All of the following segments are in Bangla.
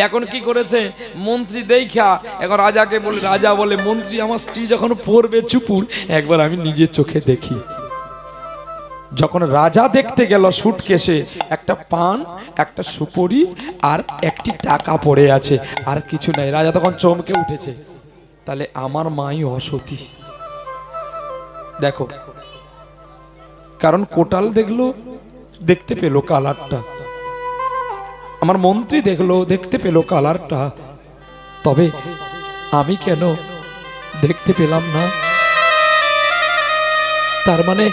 এখন কি করেছে মন্ত্রী দেখা, এখন রাজাকে বলে, রাজা বলে মন্ত্রী আমার স্ত্রী যখন পড়বে চুপুর একবার আমি নিজের চোখে দেখি। যখন রাজা দেখতে গেল সুটকেসে একটা পান, একটা সুপুরি আর একটি টাকা পড়ে আছে, আর কিছু নাই। রাজা তখন চমকে উঠেছে, তাহলে আমার মাই অসতী। দেখো, কারণ কোটাল দেখলো, দেখতে পেলো কালারটা, আমার মন্ত্রী দেখলো, দেখতে পেলো কালারটা, তবে আমি কেন দেখতে পেলাম না? তার মানে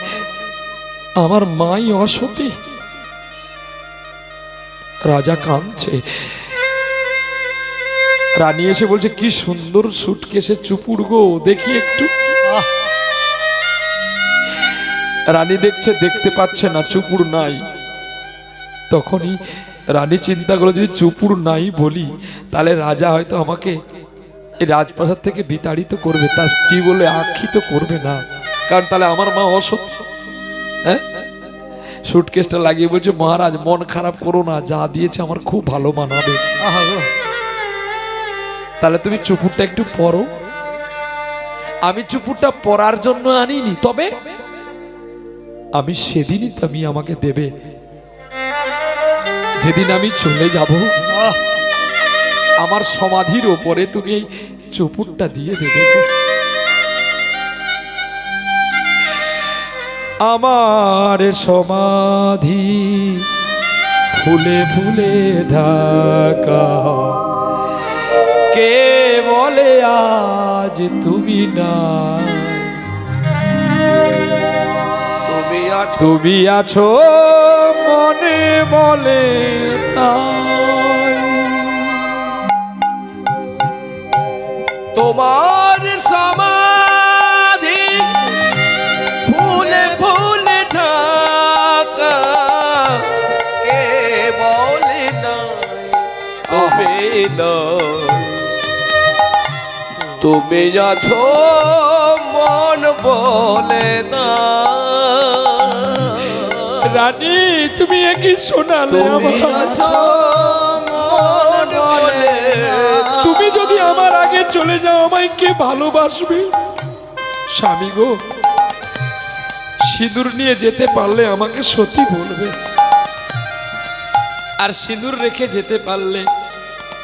আমার মাই অসতী। রাজা কাঁদছে। রানী এসে বলছে, কি সুন্দর সুটকেসে চুপুর গো, দেখি একটু। রানী দেখছে, দেখতে পাচ্ছে না, চুপুর নাই। তখনই রানী চিন্তা করলো, যদি চুপুর নাই বলি তাহলে রাজা হয়তো আমাকে এই রাজপ্রাসাদ থেকে বিতাড়িত করবে, তার স্ত্রী বলে আখ্যিত করবে না, কারণ তাহলে আমার মা অসৎ। হ্যাঁ, সুটকেসটা লাগিয়ে বলছে, মহারাজ মন খারাপ করো না, যা দিয়েছে আমার খুব ভালো মানাবে, তাহলে তুমি চুপুরটা একটু পরো। আমি চুপুরটা পরার জন্য আনিনি, তবে আমি সেদিনই তুমি আমাকে দেবে, যেদিন আমি চলে যাব আমার সমাধির ওপরে তুমি এই চুপুরটা দিয়ে দেবে। আমার সমাধি ফুলে ফুলে ঢাকা, কে বলে আজ তুমি না? তুমি আছো মনে বলে তাই, তোমার সমাধি ফুলে ফুলে ঢাকা, কে বলে না তুমি না? তুমি আছো মন বলে তাই। রানী তুমি একই শোনালে, তুমি যদি আমার আগে চলে যাও আমায় কে ভালোবাসবে? স্বামী গো, সিঁদুর নিয়ে যেতে পারলে আমাকে সতী বলবে, আর সিঁদুর রেখে যেতে পারলে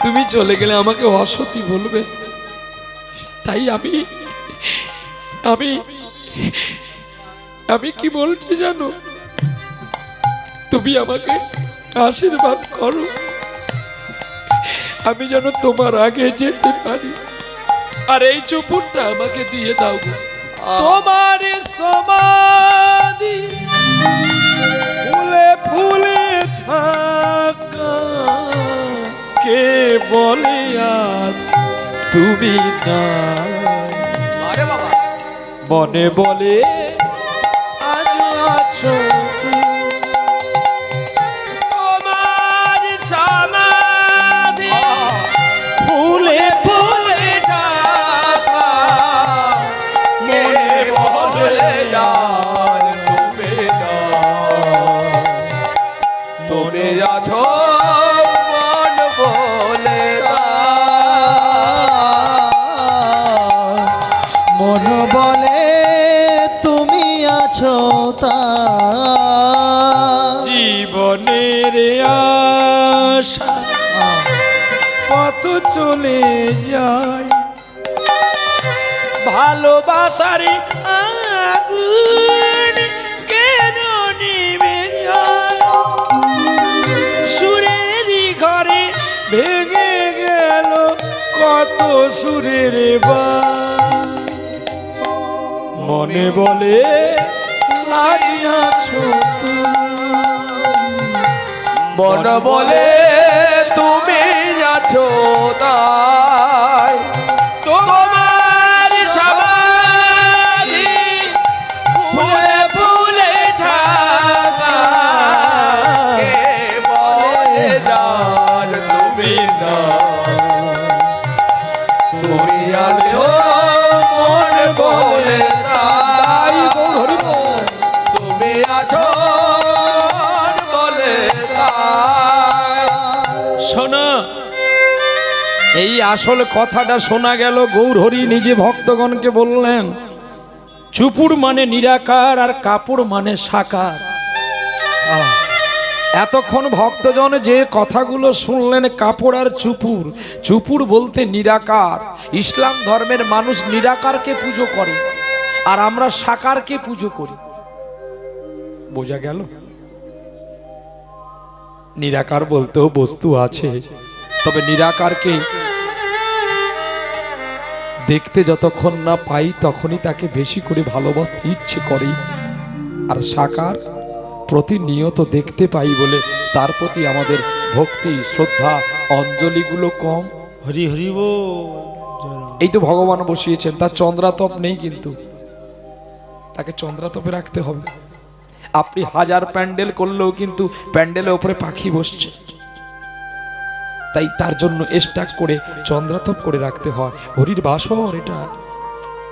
তুমি চলে গেলে আমাকে অসতী বলবে। তাই আমি আমি আমি কি বলছি জানো? তুমি আমাকে আশীর্বাদ করো, আমি যেন তোমার আগে যেতে পারি, আর এই চুপুরটা আমাকে দিয়ে দাও গো। তোমার সমাধি ফুলে ফুলে ঢাকা, কে বলে আজ তুমি নাই? মনে বলে আজ আছো তুমি। তোমার সমাধি ফুলে ফুলে ঢাকা, কে বলে আজ তুমি নাই? তুমি আছো মন বলে মন বলে তুমি আছো জীবনের আশা কত চলে যায়, ভালোবাসার আগুন কেন নিভে যায়? সুরেরই ঘরে ভেঙে গেল কত সুরের বাঁধ, মনে বলে আজ আছো তুমি। মন বলে তুমি আছো তাই, তোমার সমাধি ফুলে ফুলে ঢাকা, কে বলে জান তুমি না? তুমি আছো মন বলে তাই, তুমি আছো মন বলে তাই। শোনো, এই আসল কথাটা শোনা গেল। গৌরহরি নিজে ভক্তগণকে বললেন, চুপুর মানে নিরাকার আর কাপড় মানে সাকার। এতক্ষণ ভক্তজন যে কথাগুলো শুনলেন, কাপড় আর চুপুর, চুপুর বলতে নিরাকার। ইসলাম ধর্মের মানুষ নিরাকারকে পুজো করে আর আমরা সাকারকে পুজো করি। বোঝা গেল? নিরাকার বলতেও বস্তু আছে, তবে নিরাকারকে দেখতে যতক্ষণ না পাই তখনই তাকে বেশি করে ভালোবাসতে ইচ্ছে করে। আর সাকার প্রতিনিয়ত দেখতে পাই বলে তার প্রতি আমাদের ভক্তি, শ্রদ্ধা, অঞ্জলিগুলো কম। হরি হরি বল। এই তো ভগবান বসিয়েছেন, তার চন্দ্রাতপ নেই, কিন্তু তাকে চন্দ্রাতপে রাখতে হবে। আপনি হাজার প্যান্ডেল করলেও কিন্তু প্যান্ডেলের উপরে পাখি বসছে, তাই তার জন্য স্টাক করে চন্দ্রাতপ করে রাখতে হয়। হরির বাসর এটা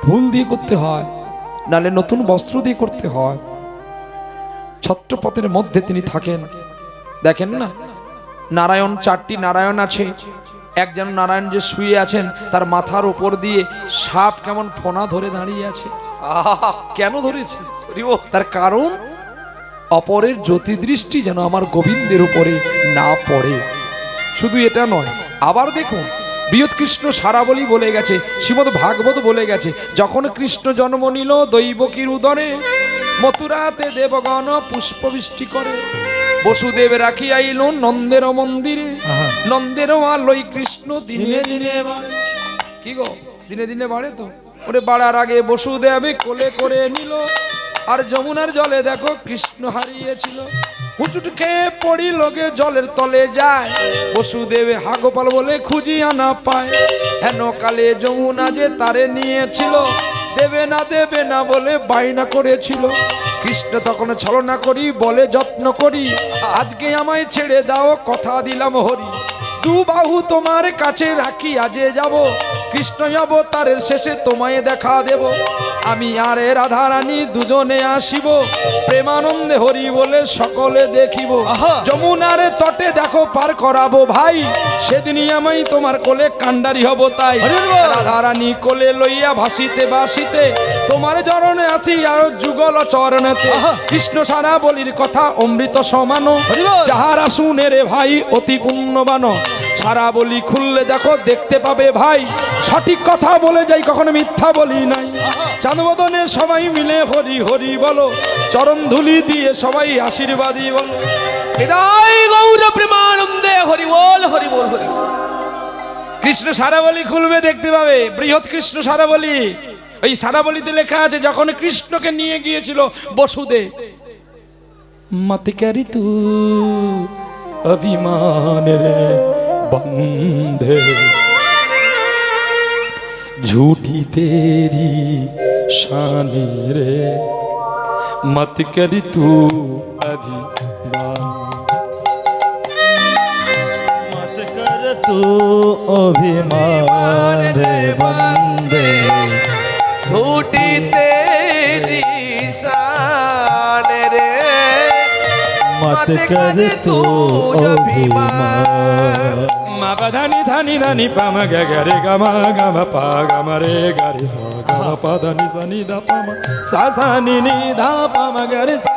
ফুল দিয়ে করতে হয়, নালে নতুন বস্ত্র দিয়ে করতে হয়। ছত্রপথের মধ্যে তিনি থাকেন। দেখেন না, নারায়ণ, চারটি নারায়ণ আছে। একজন নারায়ণ যে শুয়ে আছেন, তার মাথার উপর দিয়ে সাপ কেমন ফোনা ধরে দাঁড়িয়ে আছে। কেন ধরেছে? তার কারণ অপরের জ্যোতিদৃষ্টি যেন আমার গোবিন্দের উপরে না পড়ে। শুধু এটা নয়, আবার দেখুন, বৃহৎ কৃষ্ণ সারাবলি বলে গেছে, শ্রীমদ্ ভাগবত বলে গেছে, যখন কৃষ্ণ জন্ম নিল দৈবকীর উদরে, মথুরাতে দেবগণ পুষ্পবৃষ্টি করে। বসুদেব রাখি আইল নন্দের মন্দিরে, নন্দের আলোই কৃষ্ণ দিনে দিনে বাড়ে। কি গো, দিনে দিনে বাড়ে তো? ওরে বাড়ার আগে বসুদেব কোলে করে নিল, আর যমুনার জলে দেখো কৃষ্ণ হারিয়েছিল। হুচুট খেয়ে পড়ি লোকে জলের তলে যায়, বসুদেবে হাগোপাল বলে খুঁজি আনা পায়। হেন কালে যমুনা যে তারে নিয়েছিল, দেবে না বলে বাইনা করেছিল। কৃষ্ণ তখন ছলনা করি বলে যত্ন করি, আজকে আমায় ছেড়ে দাও কথা দিলাম হরি। দু বাহু তোমার কাছে রাখি আজে যাব, কৃষ্ণ অবতারের শেষে তোমায় দেখা দেব। আমি আর রাধা রানী দুজনে আসিব, প্রেমানন্দে হরি বলে সকলে দেখিব। যমুনার তটে দেখো পার করাবো ভাই, সেদিনই আমি তোমার কোলে কান্ডারি হব। তাই রাধা রানী কোলে লইয়া ভাসিতে ভাসিতে তোমার চরণে আসি আর যুগল চরণেতে। কৃষ্ণ সারা বলির কথা অমৃত সমান, যাহারা শুনে রে ভাই অতি পুণ্যবান। সারা বলি খুললে দেখো দেখতে পাবে ভাই, সঠিক কথা বলে যাই কখনো মিথ্যা বলি নাই। চাঁদবদনে সবাই মিলে হরি হরি বলো, চরণ ধুলি দিয়ে সবাই আশীর্বাদী বলো। হৃদয় গৌর প্রেমানন্দে হরি বল হরি বল হরি বল। কৃষ্ণ সারাবলি খুলবে দেখতে পাবে, বৃহৎ কৃষ্ণ সারাবলি। ওই সারাবলিতে লেখা আছে, যখন কৃষ্ণকে নিয়ে গিয়েছিল বসুদেব, মত করি তু অভিমান রে बंधे झूठी तेरी शान रे, मत कर तू अभिमान, मत कर तू अभिमान रे बंदे, झूठी तेरी शान रे, मत कर तू अभिमान। मा पा धा नि सा नि धा नि पा मा गा गा रे गा मा पा गा मा रे गा रे सा गा मा पा धा नि दा पा मा सा नि धा पा मा गा रे सा।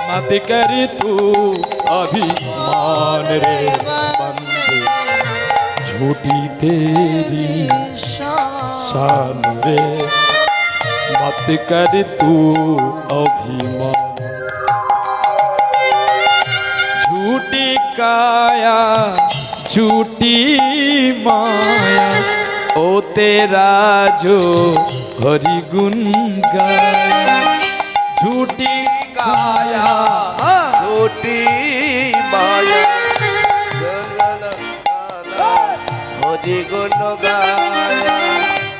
मत करी तू अभिमान रे बंदे, झूठी तेरी शान रे, मत कर तू अभिमान। झूठी काया झूठी माया, ओ तेरा जो हरि गुण गाया। झूठी काया झूठी माया, हरि गुण गाया।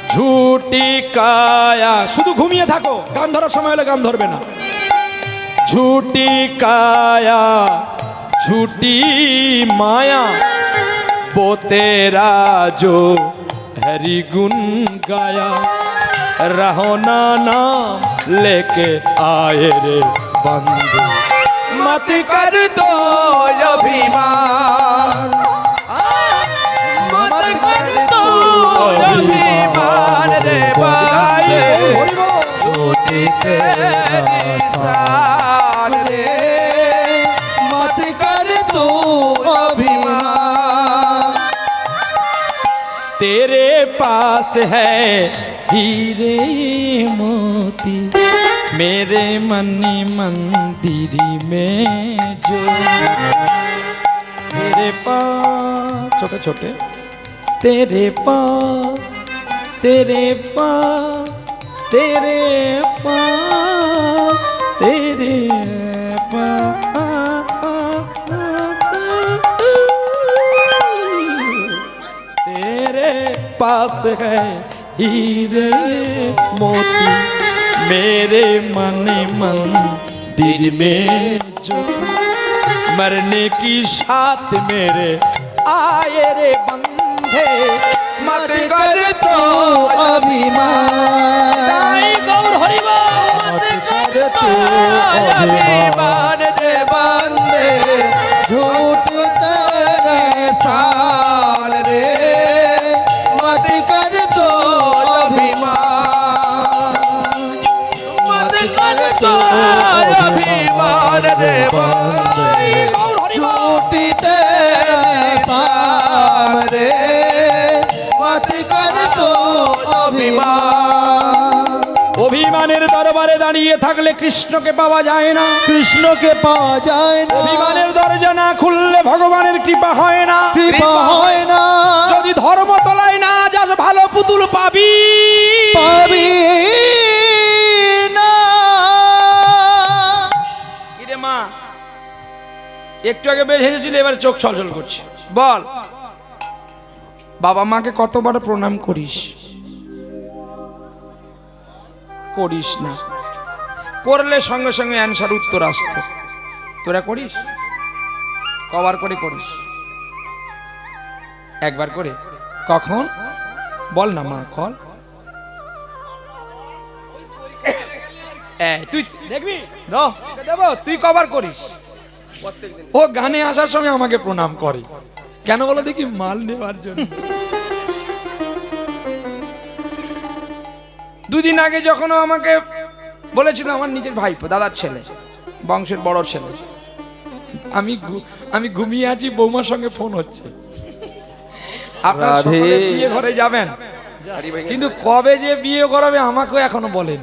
झूठी काया, শুধু ঘুমিয়ে থাকো, গান ধরার সময় হলে গান ধরবে না। झूठी काया झूठी माया, वो तेरा जो हरि गुण गाया। रहो ना नाम लेके आए रे बंधु, मत कर दो अभिमान, मत कर तेरे पास है हीरे मोती मेरे मन मंदिर में जो तेरे पास छोटे छोटे तेरे पास तेरे पास तेरे पास तेरे पास है हीरे मोती मेरे मन मंदिर में जो मरने की साथ मेरे आए रे बंधे मत कर तो अभिमान गौर हरिबोल मत कर तू अभिमान रे बंदे झूठ तेरे साल रे मत कर तू अभिमान मत कर तो अभिमान रे बंदे गौर हरिबोल झूठ तेरे साल रे मत कर तू अभिमान অভিমানের দরবারে দাঁড়িয়ে থাকলে কৃষ্ণকে পাওয়া যায় না কৃষ্ণকে পাওয়া যায় না অভিমানের দরজা না খুললে ভগবানের কৃপা হয় না কৃপা হয় না যদি ধর্মতলায় না যাস ভালো পুতুল পাবি পাবি না কিরে মা একটু আগে বের হেসেছিল এবার চোখ ছলছল করছে বল বাবা মাকে কতবার প্রণাম করিস করিস না করলে সঙ্গে সঙ্গে অ্যান্সার উত্তর আসতো তোরা করিস কবার করে করিস একবার করে কখন বল না মা কল তুই দেখবি দেবো তুই কবার করিস ও গানে আসার সময় আমাকে প্রণাম করে কেন বলো দেখি মাল নেওয়ার জন্য দুদিন আগে যখন ও আমাকে বলেছিল আমার নিজের ভাইপো দাদার ছেলে বংশের বড় ছেলে আমি ঘুমিয়ে আছি বৌমার সঙ্গে ফোন হচ্ছে আপনারা সকলে বিয়ে ঘরে যাবেন কিন্তু কবে যে বিয়ে করাবে আমাকেও এখনো বলেন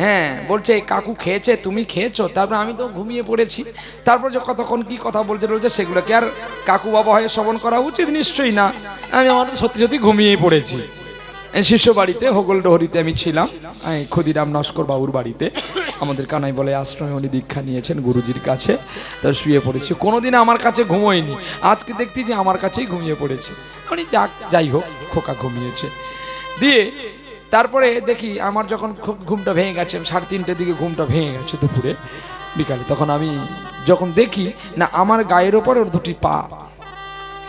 হ্যাঁ বলছে কাকু খেয়েছে তুমি খেয়েছো তারপর আমি তো ঘুমিয়ে পড়েছি তারপর যে কতক্ষণ কি কথা বলছে রয়েছে সেগুলোকে আর কাকু বাবা হয়ে শ্রবণ করা উচিত নিশ্চয়ই না আমি আমার সত্যি সত্যি ঘুমিয়ে পড়েছি শিষ্য বাড়িতে হোগলডহরিতে আমি ছিলাম ক্ষুদিরাম নস্কর বাবুর বাড়িতে আমাদের কানাই বলে আশ্রমে উনি দীক্ষা নিয়েছেন গুরুজির কাছে তার শুয়ে পড়েছি কোনোদিন আমার কাছে ঘুমোয়নি আজকে দেখছি যে আমার কাছেই ঘুমিয়ে পড়েছে উনি যাই হোক খোকা ঘুমিয়েছে দিয়ে তারপরে দেখি আমার যখন খুব ঘুমটা ভেঙে গেছে 3:30 দিকে ঘুমটা ভেঙে গেছে দুপুরে বিকালে তখন আমি যখন দেখি না আমার গায়ের ওপর ওর দুটি পা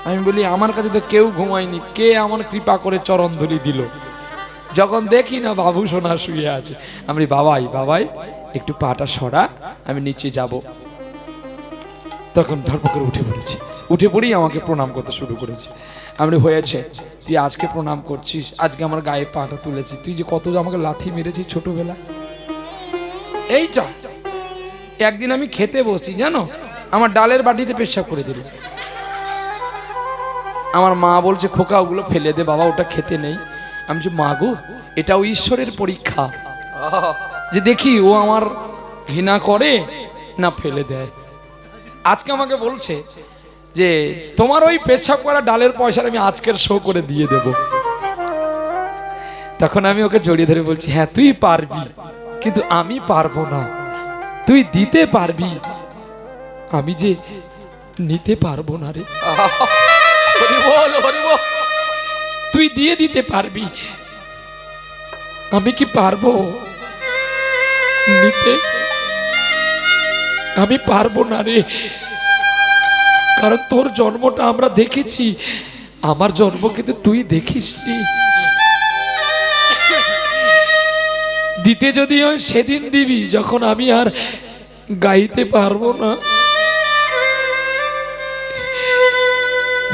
আমি বলি আমার কাছে তো কেউ ঘুমায়নি কে আমার কৃপা করে চরণ ধুলি দিল যখন দেখি না বাবু সোনা শুয়ে আছে আমি বাবাই একটু পাটা সরা আমি নিচে যাব তখন ধর্ম করে উঠে পড়েই আমাকে প্রণাম করতে শুরু করেছে আমি হয়েছে তুই আজকে প্রণাম করছিস আজকে আমার গায়ে পাটা তুলেছি তুই যে কত আমাকে লাথি মেরেছিস ছোটবেলা এইটা একদিন আমি খেতে বসি জানো আমার ডালের বাটিতে পেশাব করে দিল আমার মা বলছে খোকা ওগুলো ফেলে দে বাবা ওটা খেতে নেই আমি যে মা গো এটাও ঈশ্বরের পরীক্ষা যে দেখি ও আমার ঘৃণা করে না ফেলে দেয় আজকে আমাকে বলছে যে তোমার ওই পেচ্ছাপ করা ডালের পয়সা আমি আজকের শো করে দিয়ে দেব তখন আমি ওকে জড়িয়ে ধরে বলছি হ্যাঁ তুই পারবি কিন্তু আমি পারবো না তুই দিতে পারবি আমি যে নিতে পারবো না রে তুই দিয়ে দিতে পারবি আমি কি পারবো নিতে আমি পারবো না রে কারণ তোর জন্মটা আমরা দেখেছি আমার জন্ম কিন্তু তুই দেখিসনি দিতে যদি হয় সেদিন দিবি যখন আমি আর গাইতে পারবো না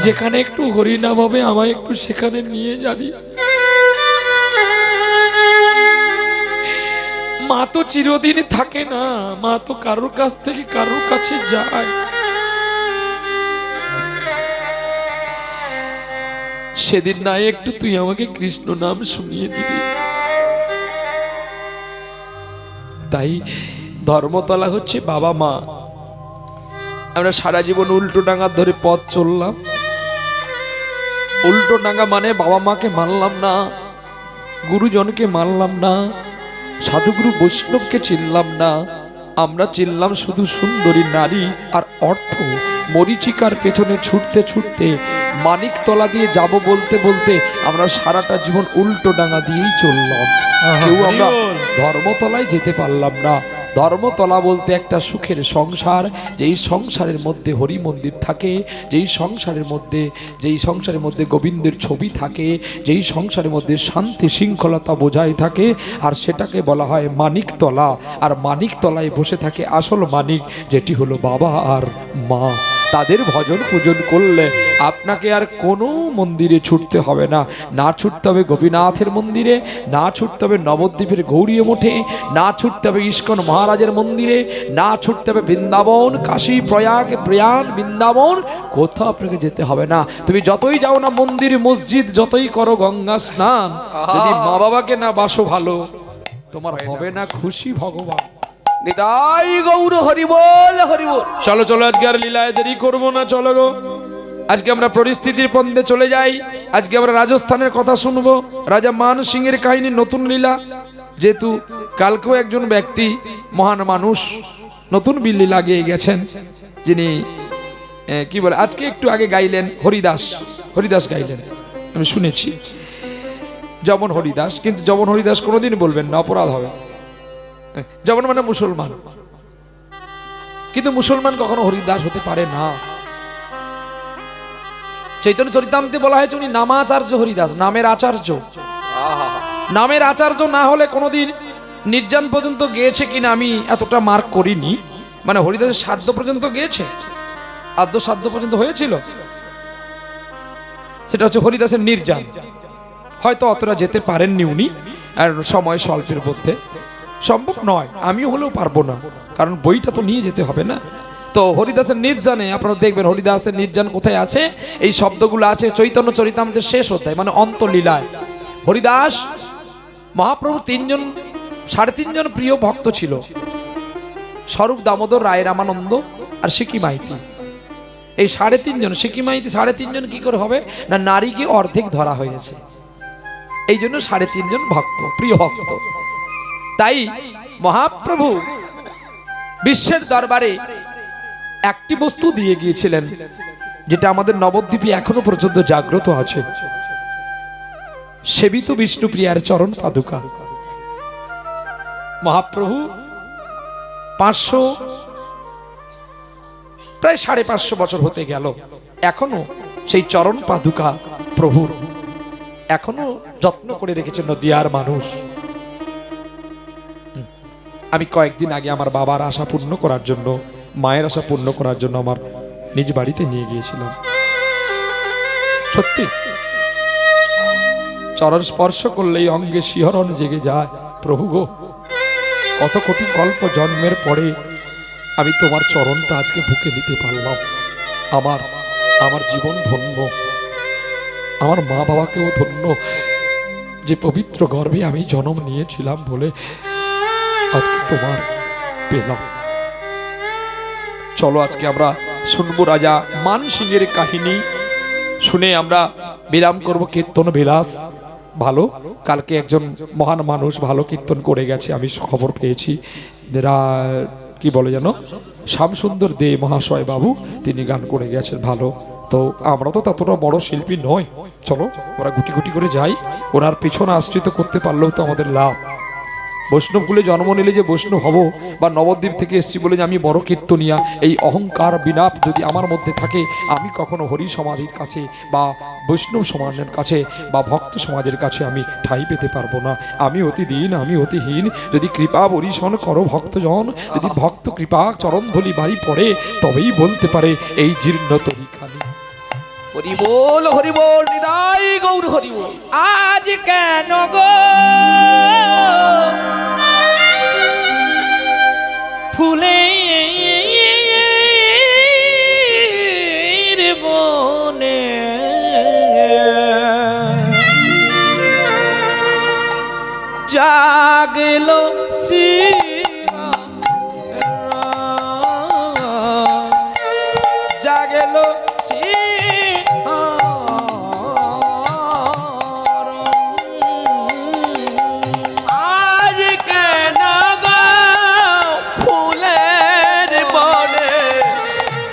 যেখানে একটু হরিনাম হবে আমায় একটু সেখানে নিয়ে যাবি মা তো চিরদিন থাকে না মা তো কারোর কাছ থেকে কারোর কাছে যায় সেদিন না একটু তুই আমাকে কৃষ্ণ নাম শুনিয়ে দিবি। তাই ধর্মতলা হচ্ছে বাবা মা। আমরা সারা জীবন উল্টো ডাঙার ধরে পথ চললাম। উল্টো ডাঙা মানে বাবা মাকে মানলাম না, গুরুজনকে মানলাম না, সাধুগুরু বৈষ্ণবকে চিনলাম না। আমরা চিনলাম শুধু সুন্দরী নারী আর অর্থ। মরীচিকার পেছনে ছুটতে ছুটতে মানিকতলা দিয়ে যাব বলতে বলতে আমরা সারাটা জীবন উল্টো ডাঙা দিয়েই চললাম। কেউ আমরা ধর্মতলায় যেতে পারলাম না। ধর্মতলা বলতে একটা সুখের সংসার, যেই সংসারের মধ্যে হরি মন্দির থাকে, যেই সংসারের মধ্যে গোবিন্দের ছবি থাকে, যেই সংসারের মধ্যে শান্তি শৃঙ্খলতা বোঝাই থাকে, আর সেটাকে বলা হয় মানিকতলা। আর মানিকতলায় বসে থাকে আসল মানিক, যেটি হলো বাবা আর মা। তাদের ভজন পূজন করলে আপনাকে আর কোনো মন্দিরে ছুটতে হবে না। না ছুটতে হবে গোপীনাথের মন্দিরে, না ছুটতে হবে নবদ্বীপের গৌরীয় মঠে, না ছুটতে হবে ইস্কন মহারাজের মন্দিরে, না ছুটতে হবে বৃন্দাবন, কাশী, প্রয়াগ, প্রয়াণ, বৃন্দাবন, কোথাও আপনাকে যেতে হবে না। তুমি যতই যাও না মন্দির মসজিদ, যতই করো গঙ্গা স্নান, যদি মা বাবাকে না বাসো ভালো, তোমার হবে না খুশি ভগবান। নিতাই গৌর হরি বল হরি বল। চলো চলো, আজকে আর লীলায় দেরি করবো না, চলো গো। আজকে আমরা পরিস্থিতির পন্দে চলে যাই। আজকে আমরা রাজস্থানের কথা শুনবো, রাজা মান সিং এর কাহিনী, নতুন লীলা। যেহেতু কালকেও একজন ব্যক্তি, মহান মানুষ, নতুন বিল্লি লাগিয়ে গেছেন, যিনি কি বলে আজকে একটু আগে গাইলেন, হরিদাস গাইলেন, আমি শুনেছি জবন হরিদাস। কিন্তু জবন হরিদাস কোনোদিন বলবেন না, অপরাধ হবে। জবন মানে মুসলমান, কিন্তু মুসলমান কখনো হরিদাস হতে পারে না। চৈতন্য চরিতামৃতে বলা হয়েছে উনি নামাচার্য হরিদাস, নামের আচার্য। নামের আচার্য না হলে কোনোদিন নির্জান পর্যন্ত গিয়েছে কিনা আমি এতটা মার্ক করিনি। মানে হরিদাসের সাধ্য পর্যন্ত গিয়েছে, আদ্য সাধ্য পর্যন্ত হয়েছিল, সেটা হচ্ছে হরিদাসের নির্জান। হয়তো অতটা যেতে পারেননি উনি, আর সময় স্বল্পের মধ্যে সম্ভব নয়, আমিও হলেও পারবো না, কারণ বইটা তো নিয়ে যেতে হবে না। তো হরিদাসের নির্জানে আপনারা দেখবেন, হরিদাসের নির্জান কোথায় আছে, এই শব্দগুলো আছে চৈতন্য চরিতামৃতের শেষ অধ্যায়, মানে অন্তলীলায়। হরিদাস মহাপ্রভু সাড়ে তিনজন প্রিয় ভক্ত ছিল, স্বরূপ দামোদর, রায় রামানন্দ আর সিকি মাইতি। এই সাড়ে তিনজন, সিকি মাইতি সাড়ে তিনজন কি করে হবে না, নারীকে অর্ধেক ধরা হয়েছে, এই জন্য সাড়ে তিনজন ভক্ত, প্রিয় ভক্ত। তাই মহাপ্রভু বিশ্বের দরবারে একটি বস্তু দিয়ে গিয়েছিলেন, যেটা আমাদের নবদ্বীপে এখনো পর্যন্ত জাগ্রত আছে, সেবিত বিষ্ণুপ্রিয়ার চরণ পাদুকা। মহাপ্রভু প্রায় 550 বছর হতে গেল, এখনো সেই চরণ পাদুকা প্রভুর এখনো যত্ন করে রেখেছে নদিয়ার মানুষ। আমি কয়েকদিন আগে আমার বাবার আশা পূর্ণ করার জন্য, মায়ের আশা পূর্ণ করার জন্য আমার নিজ বাড়িতে নিয়ে গিয়েছিলাম। সত্যি চরণ স্পর্শ করলেই অঙ্গে শিহরণ জেগে যায়। প্রভু গো, কত কোটি কল্প জন্মের পরে আমি তোমার চরণটা আজকে বুকে নিতে পারলাম। আমার জীবন ধন্য, আমার মা বাবাকেও ধন্য, যে পবিত্র গর্ভে আমি জন্ম নিয়েছিলাম বলে আজকে তোমার পেলাম। চলো আজকে আমরা শুনবো রাজা মান সিং এর কাহিনী, শুনে আমরা বিরাম করব। কীর্তন বিলাস ভালো, কালকে একজন মহান মানুষ ভালো কীর্তন করে গেছে, আমি খবর পেয়েছি। কি বলে যেন, শ্যামসুন্দর দে মহাশয় বাবু, তিনি গান করে গেছেন ভালো। তো আমরা তো ততটা বড় শিল্পী নয়, চলো ওরা গুটি গুটি করে যাই, ওনার পেছনে আশ্রিত করতে পারলেও তো আমাদের লাভ। বৈষ্ণবকুলে জন্ম নিলে যে বৈষ্ণব হব, বা নবদ্বীপ থেকে এসেছি বলে যে আমি বড় কীর্তনিয়া, এই অহংকার বিনাপ যদি আমার মধ্যে থাকে, আমি কখনো হরি সমাধির কাছে বা বৈষ্ণব সমাজের কাছে বা ভক্ত সমাজের কাছে আমি ঠাঁই পেতে পারবো না। আমি অতি দীন, আমি অতিহীন, যদি কৃপা বরিশন করো ভক্তজন, যদি ভক্ত কৃপা চরণধলি বাড়ি পড়ে, তবেই বলতে পারে এই জীর্ণ তরিখানি। হরি বল হরি বল, নিতাই গৌর হরি বল। আজ কেন গো ফুলের বনে জাগলো শ্রী জাগলো শ্রী আজ কেন গো ফুলের বনে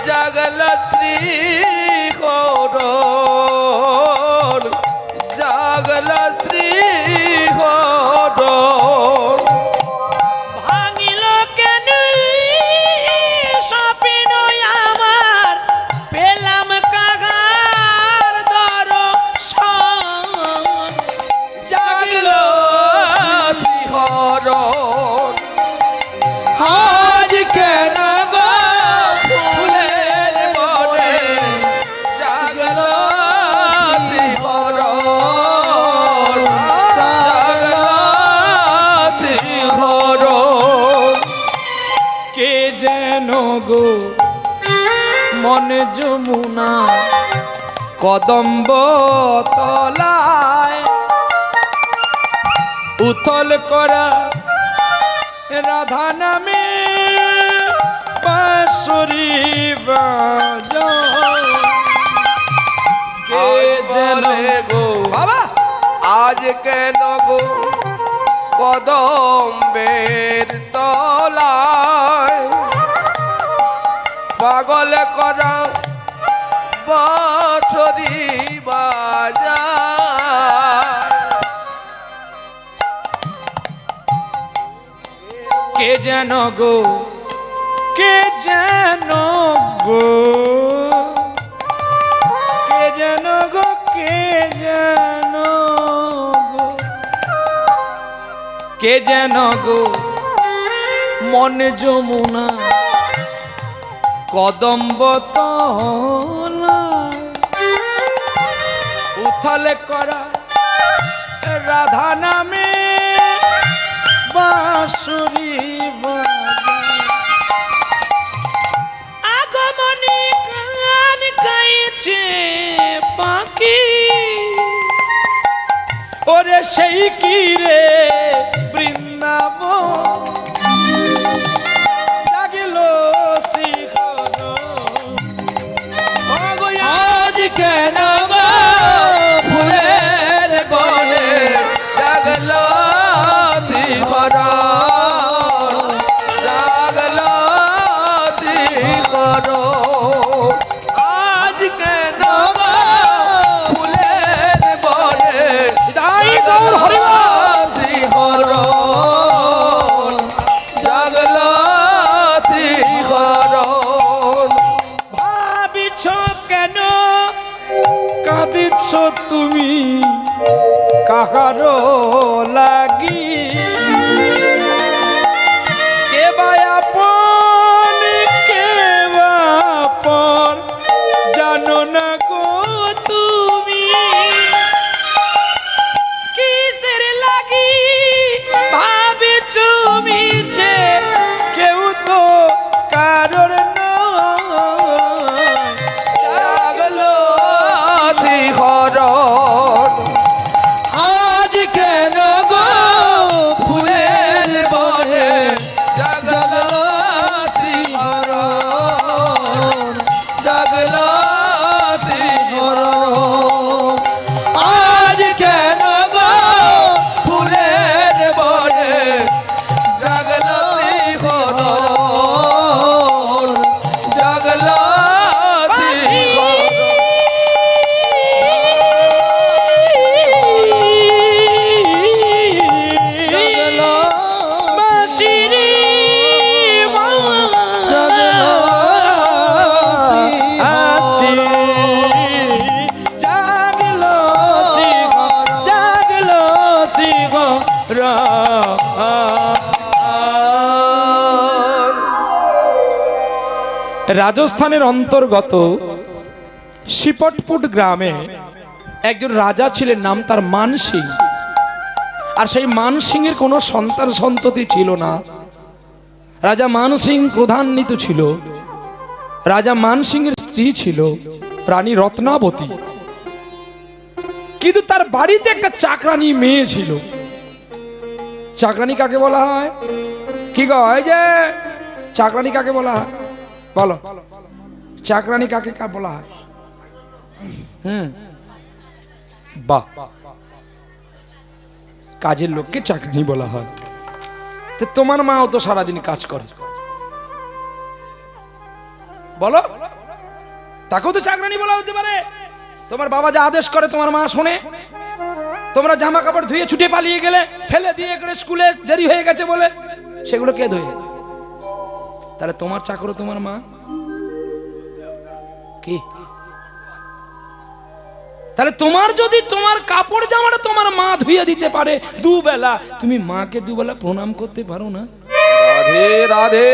জাগলো শ্রী জাগলো শ্রী ভাঙিল কেন স্বপ্ন আমার পেলাম কাগার দর্শন জাগলো শ্রীহরণ আজ কেন গো ফুলের বনে জাগলো শ্রীহরণ জাগলো শ্রীহরণ কে যেন গো মনে যমুনা কদম্ব তলায় উথল করা রাধা নামে বাঁশরি বাজায় কে যেন গো বাবা আজ কেন গো কদম্বের তলায় পাগল করা বাঁশরি বাজায় কে যেন গো কে যেন গো কে যেন গো কে যেন গো কে যেন গো মনে যমুনা কদম্ব তলা উথল করা রাধা নামে বাঁশরি বাজায় আগমনী গান গাইছে পাখি ওরে সেই কি রে বৃন্দাবন জাগলো শিখর আজ কেন গো ফুলের বনে জাগলো শিখর জাগলো শিখর আজ কেন গো ফুলের বনে দাই গৌর হরিবল শিখর জাগলো শিখর ভাবিছ কেন কাঁদিছ তুমি কাহারো লাগি কে বা আপন কে বা পর জানো না গো তুমি কিসের লাগি ভাবিছ মিছে কেউ তো কারোর নয় জাগলো শিখরণ আজ কেন গো ফুলের বনে জাগলো শিহরণ জাগলো শিহরণ আজ কেন গো ফুলের বনে জাগলো শিহরণ জাগলো জাগলো বাঁশিরি জাগলো জাগলো জাগলো রাজস্থানের অন্তর্গত শিপটপুট গ্রামে একজন রাজা ছিলেন, নাম তার মান সিং। আর সেই মান সিং এর কোনো সন্তান সন্ততি ছিল না। রাজা মান সিং ক্রোধান্বিত ছিল। রাজা মান সিং এর স্ত্রী ছিল রানী রত্নাবতী, কিন্তু তার বাড়িতে একটা চাকরানি মেয়ে ছিল। চাকরানি কাকে বলা হয়? কি গো এই যে চাকরানি কাকে বলা হয় বলো? চাকরানি কাকে বলা হয়? বাহ, কাজের লোককে চাকরানি বলা হয়। তো তোমার মাও তো সারাদিন কাজ করে, বলো, তাকেও তো চাকরানি বলা হতে পারে। তোমার বাবা যা আদেশ করে তোমার মা শোনে। তোমরা জামা কাপড় ধুয়ে ছুটে পালিয়ে গেলে, ফেলে দিয়ে করে স্কুলে দেরি হয়ে গেছে বলে, সেগুলো কে ধুয়ে? তাহলে তোমার চাকর তোমার মা কি? তাহলে তোমার যদি তোমার কাপড় জামাটা তোমার মা ধুয়ে দিতে পারে দুবেলা, তুমি মাকে দুবেলা প্রণাম করতে পারো না? রাধে রাধে।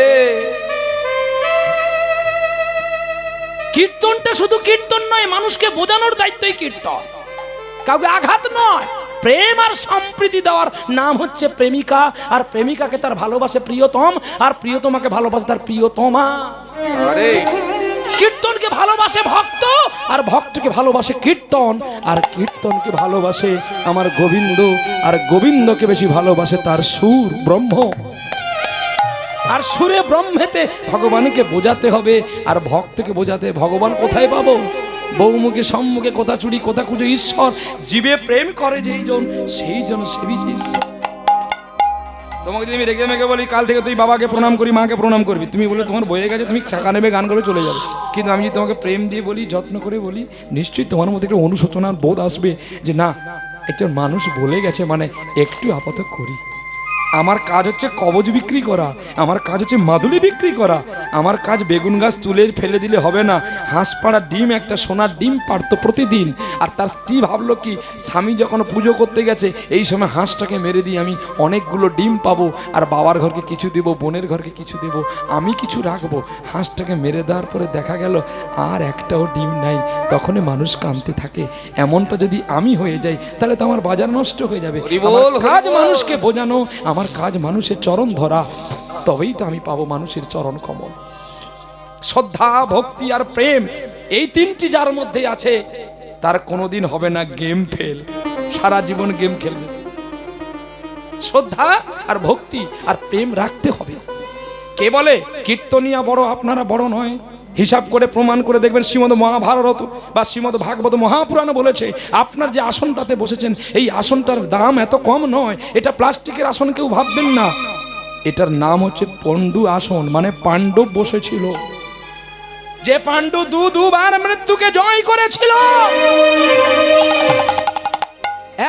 কীর্তনটা শুধু কীর্তন নয়, মানুষকে বোঝানোর দায়িত্বই কীর্তন, কাউকে আঘাত নয়। প্রেম আর সম্প্রীতি দেওয়ার নাম হচ্ছে প্রেমিকা, আর প্রেমিকাকে তার ভালোবাসে প্রিয়তম, আর প্রিয়তমাকে ভালোবাসে তার প্রিয়তমা। আরে কীর্তনকে ভালোবাসে ভক্ত, আর ভক্তকে ভালোবাসে কীর্তন, আর কীর্তনকে ভালোবাসে আমার গোবিন্দ, আর গোবিন্দকে বেশি ভালোবাসে তার সুর ব্রহ্ম। আর সুরে ব্রহ্মেতে ভগবানকে বোঝাতে হবে, আর ভক্তকে বোঝাতে ভগবান কোথায় পাবো? বৌমুখে সম্মুখে কোথা চুরি কোথা খুঁজে ঈশ্বর। জীবে প্রেম করে যেই জন, সেই জন সেবিছে ঈশ্বর। তোমাকে যদি আমি রেগে মেগে বলি কাল থেকে তুই বাবাকে প্রণাম করি, মাকে প্রণাম করবি, তুমি বলে তোমার বয়ে গেছে, তুমি টাকা নেবে গান করে চলে যাবে। কিন্তু আমি যদি তোমাকে প্রেম দিয়ে বলি, যত্ন করে বলি, নিশ্চয়ই তোমার মধ্যে একটা অনুশোচনার বোধ আসবে যে না, একজন মানুষ বলে গেছে মানে একটু আপাতত করি। আমার কাজ হচ্ছে কবজ বিক্রি করা, আমার কাজ হচ্ছে মাদুলি বিক্রি করা, আমার কাজ বেগুন গাছ তুলে ফেলে দিলে হবে না। হাঁস পাড়া ডিম, একটা সোনার ডিম পারতো প্রতিদিন। আর তার স্ত্রী ভাবলো কি, স্বামী যখন পুজো করতে গেছে এই সময় হাঁসটাকে মেরে দিই, আমি অনেকগুলো ডিম পাবো, আর বাবার ঘরকে কিছু দেবো, বোনের ঘরকে কিছু দেবো, আমি কিছু রাখবো। হাঁসটাকে মেরে দেওয়ার পরে দেখা গেল আর একটাও ডিম নাই। তখনই মানুষ কাঁদতে থাকে। এমনটা যদি আমি হয়ে যাই তাহলে তো আমার বাজার নষ্ট হয়ে যাবে। আমার কাজ মানুষকে বোঝানো, আমার কাজ মানুষের চরণ ধরা, তবেই তো আমি পাবো মানুষের চরণ কমল। শ্রদ্ধা, ভক্তি আর প্রেম, এই তিনটি যার মধ্যে আছে তার কোনোদিন হবে না গেম ফেল, সারা জীবন গেম খেলবে। শ্রদ্ধা আর ভক্তি আর প্রেম রাখতে হবে। কে বলে কীর্তনিয়া বড়, আপনারা বড় নয়? হিসাব করে প্রমাণ করে দেখবেন, শ্রীমদ মহাভারত বা শ্রীমদ ভাগবত মহাপুরাণ বলেছে আপনার যে আসনটাতে বসেছেন এই আসনটার দাম এত কম নয়। এটা প্লাস্টিকের আসন কেউ ভাববেন না, এটার নাম হচ্ছে পণ্ডু আসন, মানে পাণ্ডব বসেছিল। যে পাণ্ডু দুবার মৃত্যুকে জয় করেছিল,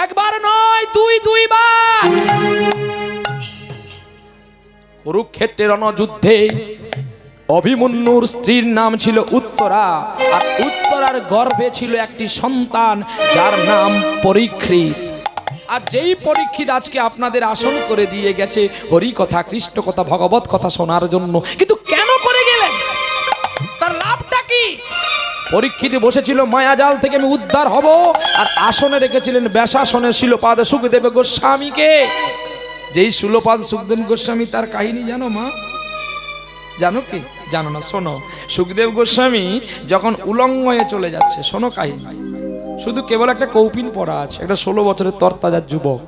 একবার নয় দুইবার। কুরুক্ষেত্রের রণযুদ্ধে অভিমন্যুর স্ত্রীর নাম ছিল উত্তরা, আর উত্তরার গর্ভে ছিল একটি সন্তান যার নাম পরীক্ষিত। আর যেই পরীক্ষিত আজকে আপনাদের আসন করে দিয়ে গেছে হরি কথা, কৃষ্ণ কথা, ভগবত কথা শোনার জন্য, কিন্তু কেন করে গেলেন? তার লাভটা কি? পরীক্ষিত বসেছিল মায়াজাল থেকে আমি উদ্ধার হব, আর আসনে রেখেছিলেন ব্যাসাসনে শিলপাদ সুখদেব গোস্বামীকে। যেই শিলপাদ সুখদেব গোস্বামী, তার কাহিনী জানো মা? জানো কি? জানো না? শোনো, সুখদেব গোস্বামী যখন উলঙ্গ হয়ে চলে যাচ্ছে, শোনো কাহিনী, শুধু কেবল একটা কৌপিন পরা আছে, একটা 16 বছরের তরতাজা যুবক।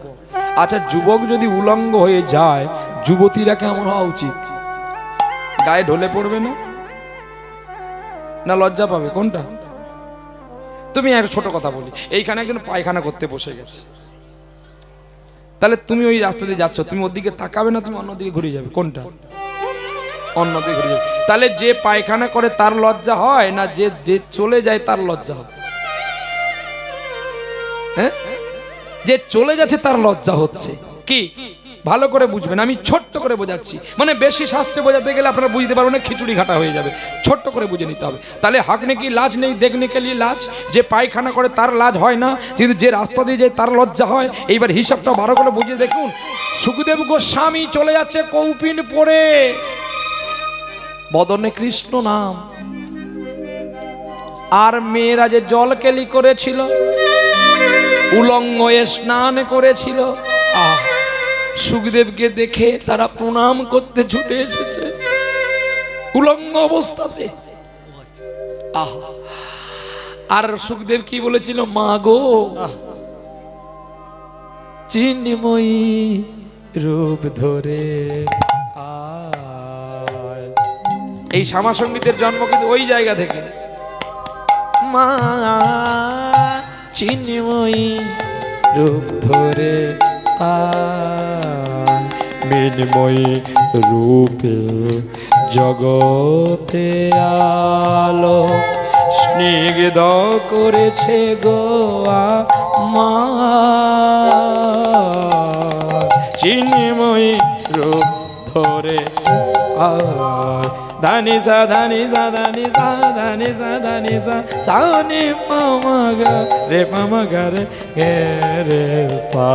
আচ্ছা, যুবক যদি উলঙ্গ হয়ে যায়, যুবতীরা কেমন হওয়া উচিত? গায়ে ঢলে পড়বে না? না লজ্জা পাবে? কোনটা? তুমি একটা ছোট কথা বলি, এইখানে একজন পায়খানা করতে বসে গেছে, তাহলে তুমি ওই রাস্তা দিয়ে যাচ্ছ, তুমি ওর দিকে তাকাবে না, তুমি অন্যদিকে ঘুরে যাবে? কোনটা? অন্যদিকে ঘুরে যাবে। তাহলে যে পায়খানা করে তার লজ্জা হয় না যে চলে যায় তার লজ্জা হয়? হ্যাঁ, যে চলে যাচ্ছে তার লজ্জা হচ্ছে। কি? ভালো করে বুঝবেন, আমি ছোট্ট করে বোঝাচ্ছি, মানে বেশি শাস্ত্রে বোঝাতে গেলে আপনারা বুঝতে পারবেন না, খিচুড়ি ঘাটা হয়ে যাবে। ছোট্ট করে বুঝে নিতে হবে। তাহলে হাঁকনে কি লাজ নেই, দেখনে কে লিয়ে লাজ? যে পায়খানা করে তার লাজ হয় না, কিন্তু যে রাস্তা দিয়ে যায় তার লজ্জা হয়। এইবার হিসাবটা ভালো করে বুঝিয়ে দেখুন। সুখদেব গোস্বামী চলে যাচ্ছে কৌপিন পরে, বদনে কৃষ্ণ নাম, আর মেয়েরা যে জল কেলি করেছিল, উলঙ্গ স্নান করেছিল, সুখদেবকে দেখে তারা প্রণাম করতে ছুটে এসেছে উলঙ্গ অবস্থাতে। আর সুখদেব কি বলেছিল? মা গো চিন্ময়ী রূপ ধরে আয়। এই শ্যামা সঙ্গীতের জন্ম কিন্তু ওই জায়গা থেকে। মা চিন্ময়ী রূপ ধরে আয়, মৃন্ময়ী রূপে জগতে আলো স্নিগ্ধ করেছে গোয়া মা, চিন্ময়ী রূপ ধরে আয়। ধানি সা ধানি সা ধানি সা ধানি সা ধানি সা সানি পামাগা রে পামাগা রে গে রে সা,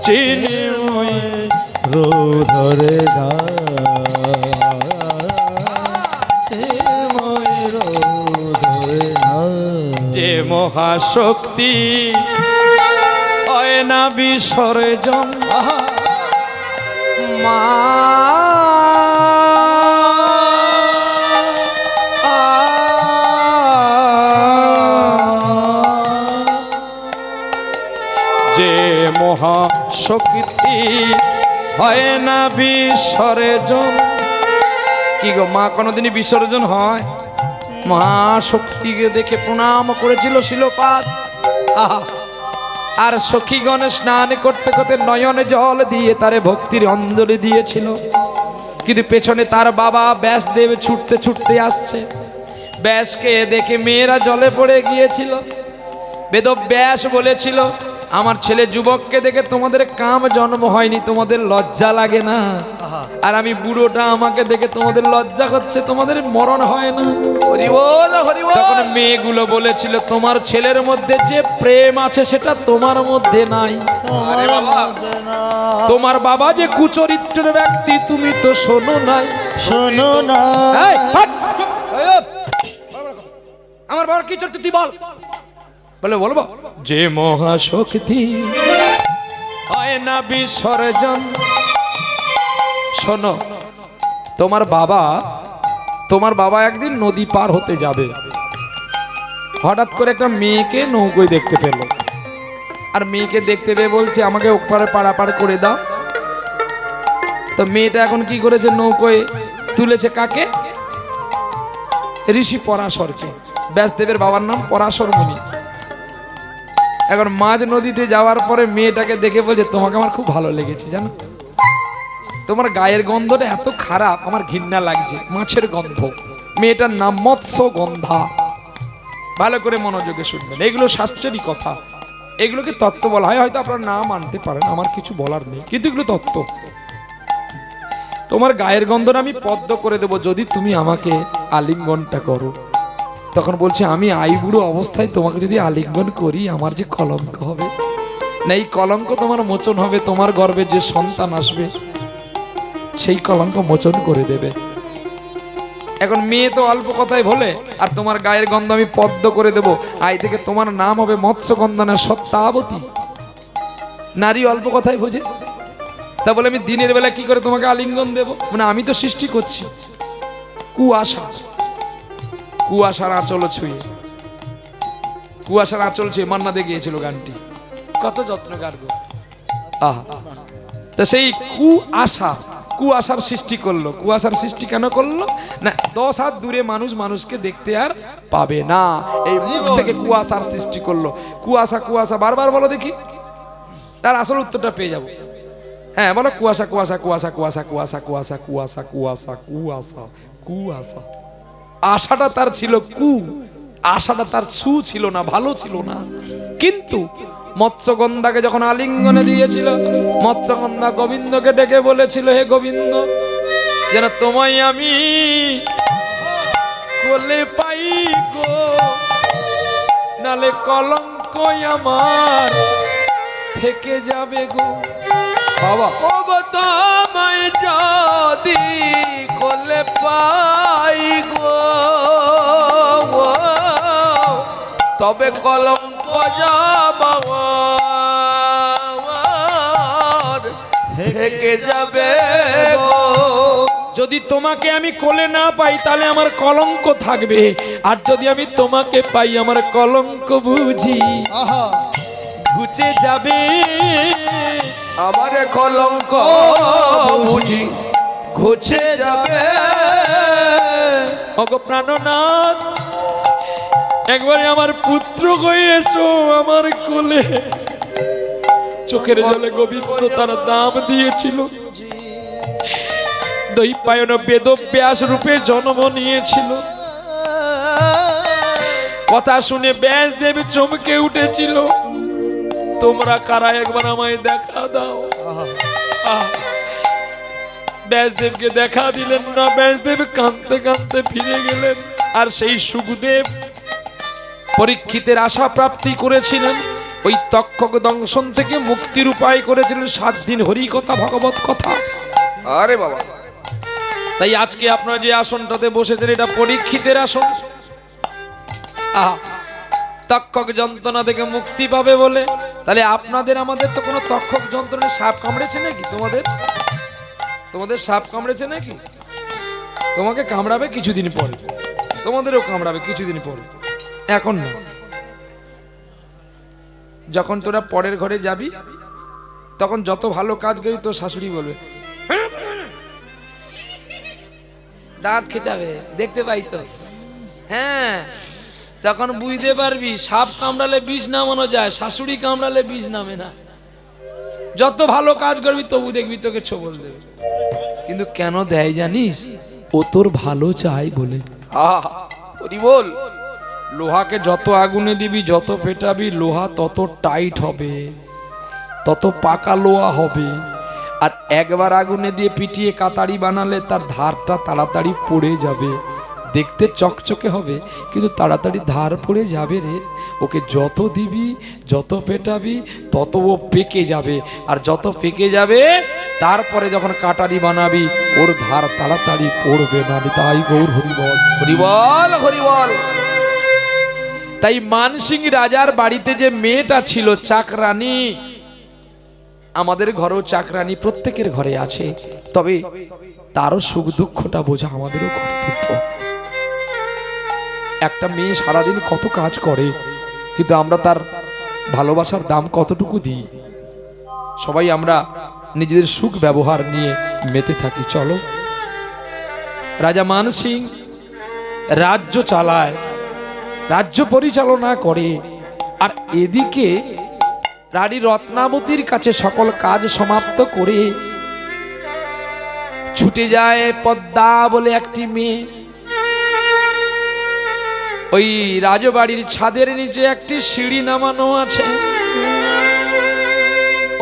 চিন্ময়ী রূপ ধরে যে মহাশক্তি হয় না বিসর্জন মা, যে মহাশক্তি হয় না বিসর্জন। কি গো মা কোনোদিনই বিসর্জন হয়? মহাশক্তিকে দেখে প্রণাম করেছিল শিলপাত। আহা, আর সখীগণ স্নান করতে করতে নয়নে জল দিয়ে তারে ভক্তির অঞ্জলি দিয়েছিল। কিন্তু পেছনে তার বাবা ব্যাসদেব ছুটতে ছুটতে আসছে। ব্যাসকে দেখে মেয়েরা জলে পড়ে গিয়েছিল। বেদব্যাস বলেছিল, আমার ছেলে যুবককে দেখে তোমাদের কাম জন্ম হয়নি, তোমাদের লজ্জা লাগে না? আর আমি বুড়োটা, আমাকে দেখে তোমাদের লজ্জা হচ্ছে, তোমাদের মরণ হয় না? হরি বল হরি বল। তখন মেয়েগুলো বলেছিল, তোমার ছেলের মধ্যে যে প্রেম আছে সেটা তোমার মধ্যে নাই। আরে বাবা, তোমার বাবা যে কুচরিত্রের ব্যক্তি তুমি তো শোনো নাই। শোনো না। এই, হাট! আমার বাবার কি চরিত্র তুই বল। বলে বলবো, যে মহাশক্তি হয় না বিসর্জন। শোনো, তোমার বাবা একদিন নদী পার হতে যাবে। হঠাৎ করে একটা মেয়েকে নৌকোয় দেখতে পেল। আর মেয়েকে দেখতে পেয়ে বলছে, আমাকে ওপারে পারাপার করে দাও। তো মেয়েটা এখন কি করেছে, নৌকোয় তুলেছে কাকে? ঋষি পরাশরকে। ব্যাসদেবের বাবার নাম পরাশর মুনি। এখন মাঝ নদীতে যাওয়ার পরে মেয়েটাকে দেখে বলছে, তোমাকে আমার খুব ভালো লেগেছে জানো, তোমার গায়ের গন্ধটা এত খারাপ, আমার ঘৃণা লাগছে, মাছের গন্ধ। মেয়েটার নাম মৎস্য গন্ধা। ভালো করে মনোযোগে শুনবেন, এগুলো শাস্ত্রেরই কথা, এগুলোকে তত্ত্ব বলা হয়। হয়তো আপনারা না মানতে পারেন, আমার কিছু বলার নেই, কিন্তু এগুলো তত্ত্ব। তোমার গায়ের গন্ধটা আমি পদ্ম করে দেবো যদি তুমি আমাকে আলিঙ্গনটা করো। তখন বলছে, আমি আইবুড়ো অবস্থায় তোমাকে যদি আলিঙ্গন করি, আমার যে কলঙ্ক হবে না, এই কলঙ্ক তোমার মোচন হবে, তোমার গর্ভে যে সন্তান আসবে সেই কলঙ্ক মোচন করে দেবে। এখন মেয়ে তো অল্প কথাই বলে, আর তোমার গায়ের গন্ধ আমি পদ্ম করে দেব, আই থেকে তোমার নাম হবে মৎস্যগন্ধা সত্যাবতী। নারী অল্প কথাই বোঝে। তা বলে আমি দিনের বেলা কি করে তোমাকে আলিঙ্গন দেব? মানে আমি তো সৃষ্টি করছি কুয়াশার আঁচল ছুঁয়ে। কুয়াশার আঁচল ছুঁয়ে মান্নাদে গিয়েছিল গানটি, কত যত্ন গার্গ। আহা, তা সেই কুয়াশার সৃষ্টি করলো। কুয়াশার সৃষ্টি কেন করলো না? 10 হাত দূরে মানুষ মানুষকে দেখতে আর পাবে না, এই মুখ থেকে কুয়াশার সৃষ্টি করলো। কুয়াশা কুয়াশা বারবার বলো দেখি, তার আসল উত্তরটা পেয়ে যাবো। হ্যাঁ বলো, কুয়াশা কুয়াশা কুয়াশা কুয়াশা কুয়াশা কুয়াশা কুয়াশা কুয়াশা কুয়াশা কুয়াশা। আশাটা তার ছিল আশাটা তার ছিল না, ভালো ছিল না। কিন্তু মৎস্যগন্ধাকে যখন আলিঙ্গনে দিয়েছিল, মৎস্যগন্ধা গোবিন্দকে ডেকে বলেছিল, হে গোবিন্দ, যেন তোমায় আমি কোলে পাই গো, নালে কলঙ্ক আমার থেকে যাবে গো। বাবা, ও গো তোমায় যদি কোলে পাই গো, তবে কলঙ্ক আমার থেকে যাবে গো। যদি তোমাকে আমি কোলে না পাই তাহলে আমার কলঙ্ক থাকবে, আর যদি আমি তোমাকে পাই আমার কলঙ্ক বুঝি ঘুচে যাবে। আমার কলঙ্ক বুঝি ঘুচে যাবে। ওগো প্রাণনাথ, একবারে আমার পুত্র হয়ে এসো আমার কোলে। চোখের জলে গোবিন্দ তার দাম দিয়েছিল, দৈপায়ন বেদব্যাস রূপে জন্ম নিয়েছিল। কথা শুনে ব্যাসদেব চমকে উঠেছিল, তোমরা কারা একবার আমায় দেখা দাও। ব্যাসদেবকে দেখা দিলেন না, ব্যাসদেব কাঁদতে কাঁদতে ফিরে গেলেন। আর সেই সুখদেব পরীক্ষিতের আশা প্রাপ্তি করেছিলেন, ওই তক্ষক দংশন থেকে মুক্তির উপায় করেছিলেন 7 দিন হরি কথা ভগবত কথা। আরে বাবা, তাই আজকে আপনারা যে আসনটাতে বসেছেন এটা পরীক্ষিতের আসন। তক্ষক যন্ত্রণা থেকে মুক্তি পাবে বলে। তাহলে আপনাদের আমাদের তো কোনো তক্ষক যন্ত্রণায় সাপ কামড়েছে নাকি? তোমাদের সাপ কামড়েছে নাকি? তোমাকে কামড়াবে কিছুদিন পরে, তোমাদেরও কামড়াবে কিছুদিন পরে, এখন না। যখন তোরা পরের ঘরে যাবি তখন যত ভালো কাজ করি তোর শাশুড়ি বলবে, দাঁত খেচাবে, দেখতে পাই তো। হ্যাঁ, তখন বুঝতে পারবি সাপ কামড়ালে বিষ নামানো যায়, শাশুড়ি কামড়ালে বিষ নামে না। যত ভালো কাজ করবি তবু দেখবি তোকে ছোবল দেবে। কিন্তু কেন দেয় জানিস? ও তোর ভালো চাই বলে। হরি বল। লোহাকে যত আগুনে দিবি, যত পেটাবি, লোহা তত টাইট হবে, তত পাকা লোহা হবে। আর একবার আগুনে দিয়ে পিটিয়ে কাতারি বানালে তার ধারটা তাড়াতাড়ি পড়ে যাবে, দেখতে চকচকে হবে কিন্তু তাড়াতাড়ি ধার পড়ে যাবে রে। ওকে যত দিবি, যত পেটাবি, তত ও পেকে যাবে। আর যত পেকে যাবে তারপরে যখন কাটারি বানাবি ওর ধার তাড়াতাড়ি পড়বে না। তাই গৌর হরি বল, হরি বল, হরি বল। তাই মানসিং রাজার বাড়িতে যে মেয়েটা ছিল চাকরানী, আমাদের ঘরেও চাকরানী প্রত্যেকের ঘরে আছে, তবে তারও সুখ দুঃখটা বোঝা আমাদেরও কর্তব্য। একটা মেয়ে সারাদিন কত কাজ করে, কিন্তু আমরা তার ভালোবাসার দাম কতটুকু দিই? সবাই আমরা নিজেদের সুখ ব্যবহার নিয়ে মেতে থাকি। চলো, রাজা মানসিং রাজ্য চালায়, রাজ্য পরিচালনা করে, আর এদিকে রানী রত্নাবতীর কাছে সকল কাজ সমাপ্ত করে ছুটে যায় পদ্মা বলে একটি মেয়ে। ওই রাজবাড়ির ছাদের নিচে একটি সিঁড়ি নামানো আছে,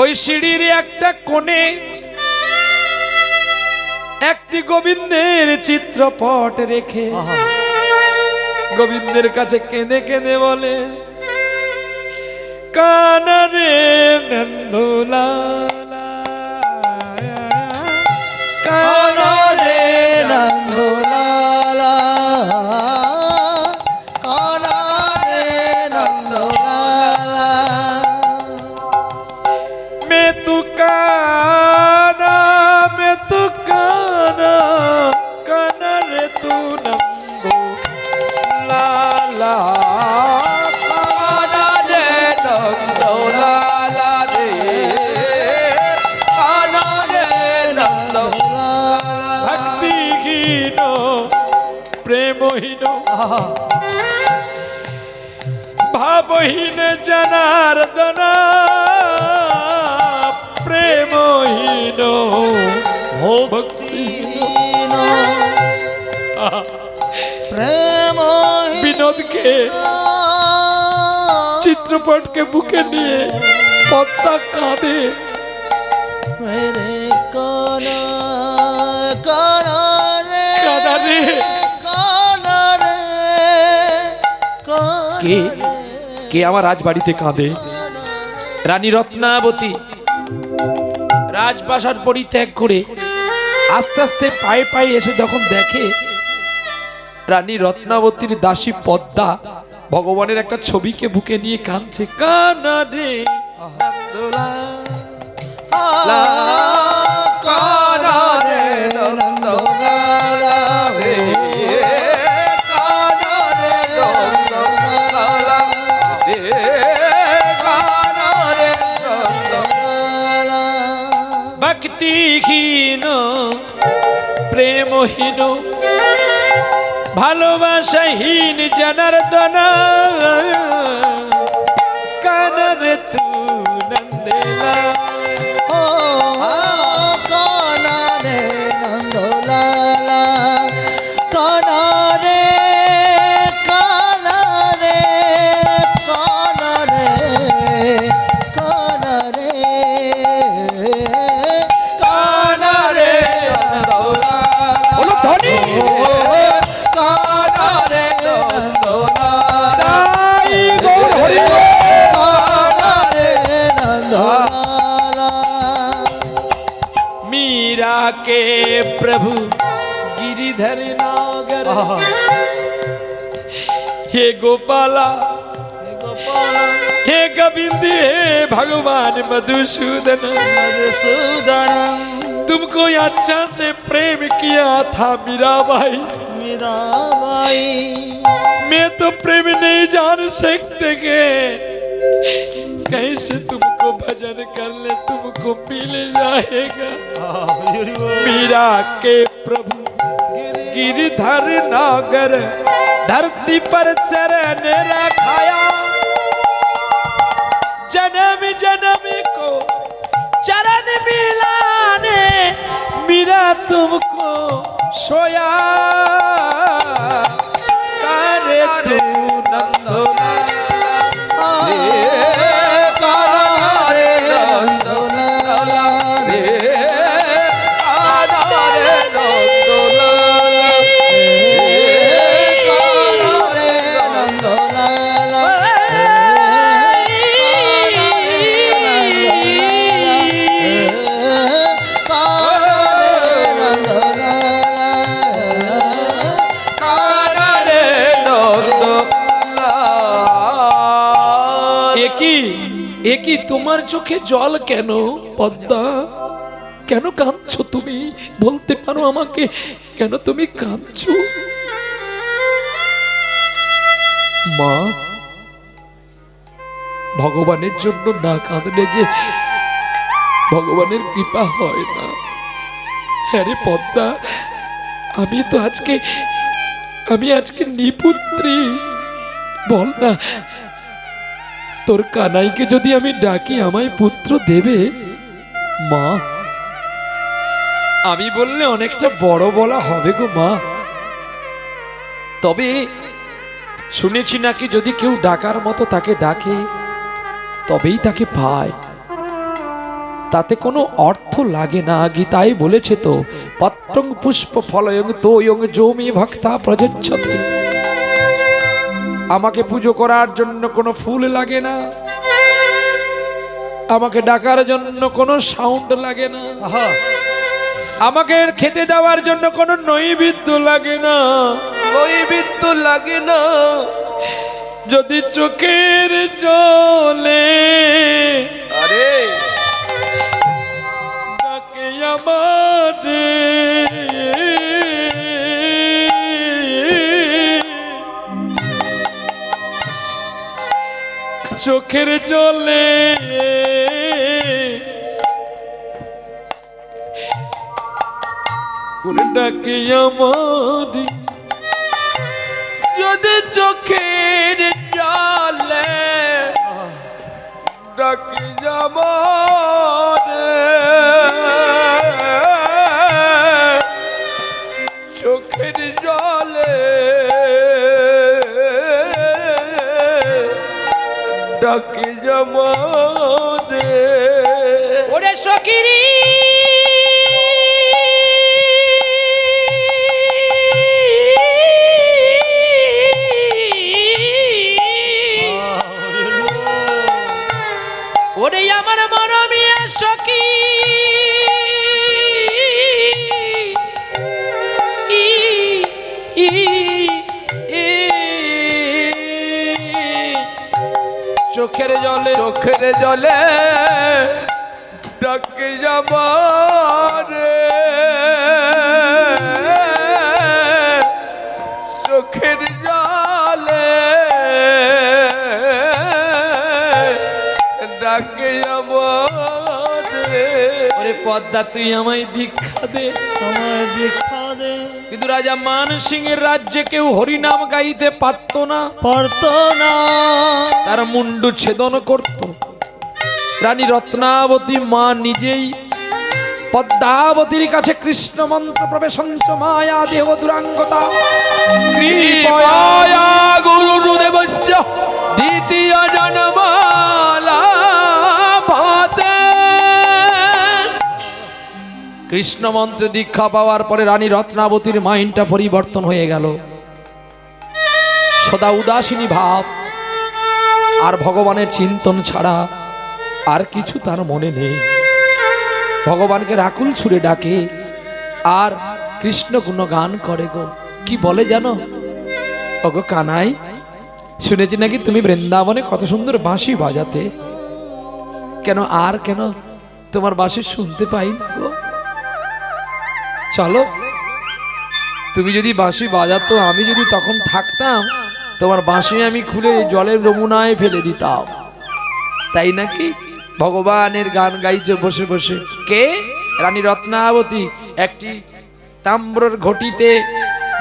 ওই সিঁড়ির একটা কোণে একটি গোবিন্দের চিত্রপট রেখে গোবিন্দের কাছে কেঁদে কেঁদে বলে, কানরে নন্দলালা, কানরে নন্দলালা, কানরে নন্দলালা, মে তু কানা, মে তু কানা, কানরে তু নন্দলালা। ভক্তিহীন প্রেমহীন ভাবহীন জনার্দন, প্রেমহীন ভক্তিহীন বিনোদকে চিত্রপটকে বুকে নিয়ে পদ্মা কাঁদে। কে কে আমার রাজবাড়িতে কাঁদে? রানী রত্নাবতী রাজপ্রাসাদ পরিত্যাগ করে আস্তে আস্তে পায়ে পায়ে এসে যখন দেখে রানী রত্নাবতীর দাসী পদ্মা ভগবানের একটা ছবিকে বুকে নিয়ে কাঁদছে, কানারে নন্দলালা, কানারে নন্দলালা, কানারে নন্দলালা, কানারে নন্দলালা। ভক্তিহীন প্রেমহীন ভালোবাসাহীন জনার্দন কানরে তু নন্দেলা ও কানারে নন্দলালা কানারে কানারে কানারে কানারে কানারে বলো ধনী কানারে নন্দলালা তাই গৌর হরি বল। কানারে নন্দলালা मीरा के प्रभु गिरिधर नागर हे गोपाला हे गोविंद हे भगवान मधुसूदन मधुसूदनम तुमको अच्छा से प्रेम किया था मीरा भाई मीराबाई मैं तो प्रेम नहीं जान सकते के कैसे तुमको भजन कर ले तुमको मिल जाएगा मीरा के प्रभु गिरधर नागर धरती पर चरण रखाया जन्म जन्म को चरण मिलाने मीरा तुमको सोया करे तू नंदोला कानारे नंदलाला रे कानारे नंदलाला कानारे नंदलाला कानारे नंदलाला कानारे একই তোমার চোখে জল কেন পদ্মা কেন কাঁদছো তুমি বলতে পারো আমাকে কেন তুমি কাঁদছো মা ভগবানের জন্য না কাঁদলে যে ভগবানের কৃপা হয় না হ্যাঁ রে পদ্মা আমি আজকে নিপুত্রী বল না তোর কানাইকে যদি আমি ডাকি আমায় পুত্র দেবে মা আমি বললে অনেকটা বড় বলা হবে গো মা তবে শুনেছি নাকি যদি কেউ ডাকার মতো তাকে ডাকে তবেই তাকে পায় তাতে কোনো অর্থ লাগে না গীতায় বলেছে তো পত্রং পুষ্প ফলয়ং তোয়ং জমি ভক্তা প্রযচ্ছতে আমাকে পুজো করার জন্য কোনো ফুল লাগে না আমাকে ডাকার জন্য কোনো সাউন্ড লাগে না আমাকে খেতে দেওয়ার জন্য কোনো নৈবেদ্য লাগে না নৈবেদ্য লাগে না যদি চোখের জলে আরে ডাকে আমারে চোখের জলে ডাকে আমারে যদি চোখের জলে ডাকি যামারে চোখের জলে ডাকি যামারে ওরে সখিরি ওরে আমার মরমিয়া সখী চোখের জলে ডাকি যামারে চোখের জলে ডাকি যামারে রে ওরে পদ্মা তুই আমায় দীক্ষা দে। আমায় দীক্ষা দে। কিন্তু রাজা মান সিং এর রাজ্যে কেউ হরিনাম গাইতে পারত না, পারতো না। তার মুন্ডু ছেদন করত। রানী রত্নাবতী মা নিজেই পদ্মাবতীর কাছে কৃষ্ণ মন্ত্র প্রবেশঞ্চ মায়া দেহ দুরাঙ্গতা কৃপয়া গুরুদেবস্য দ্বিতীয় জন্মালা ভাতে। কৃষ্ণ মন্ত্রে দীক্ষা পাওয়ার পরে রানী রত্নাবতীর মাইন্ডটা পরিবর্তন হয়ে গেল। সদা উদাসীনী ভাব আর ভগবানের চিন্তন ছাড়া আর কিছু তার মনে নেই। ভগবানকে রাকুল ছুড়ে ডাকে আর কৃষ্ণ গুণগান করে গো। কি বলে জানো? ওগো কানাই, শুনেছি নাকি তুমি বৃন্দাবনে কত সুন্দর বাঁশি বাজাতে, কেন আর কেন তোমার বাঁশি শুনতে পাই না গো? চলো, তুমি যদি বাঁশি বাজাতো, আমি যদি তখন থাকতাম, তোমার বাঁশি আমি খুলে জলের যমুনায় ফেলে দিতাম। তাই নাকি? ভগবানের গান গাইছে বসে বসে। কে? রানী রত্নাবতী একটি তাম্রর ঘটিতে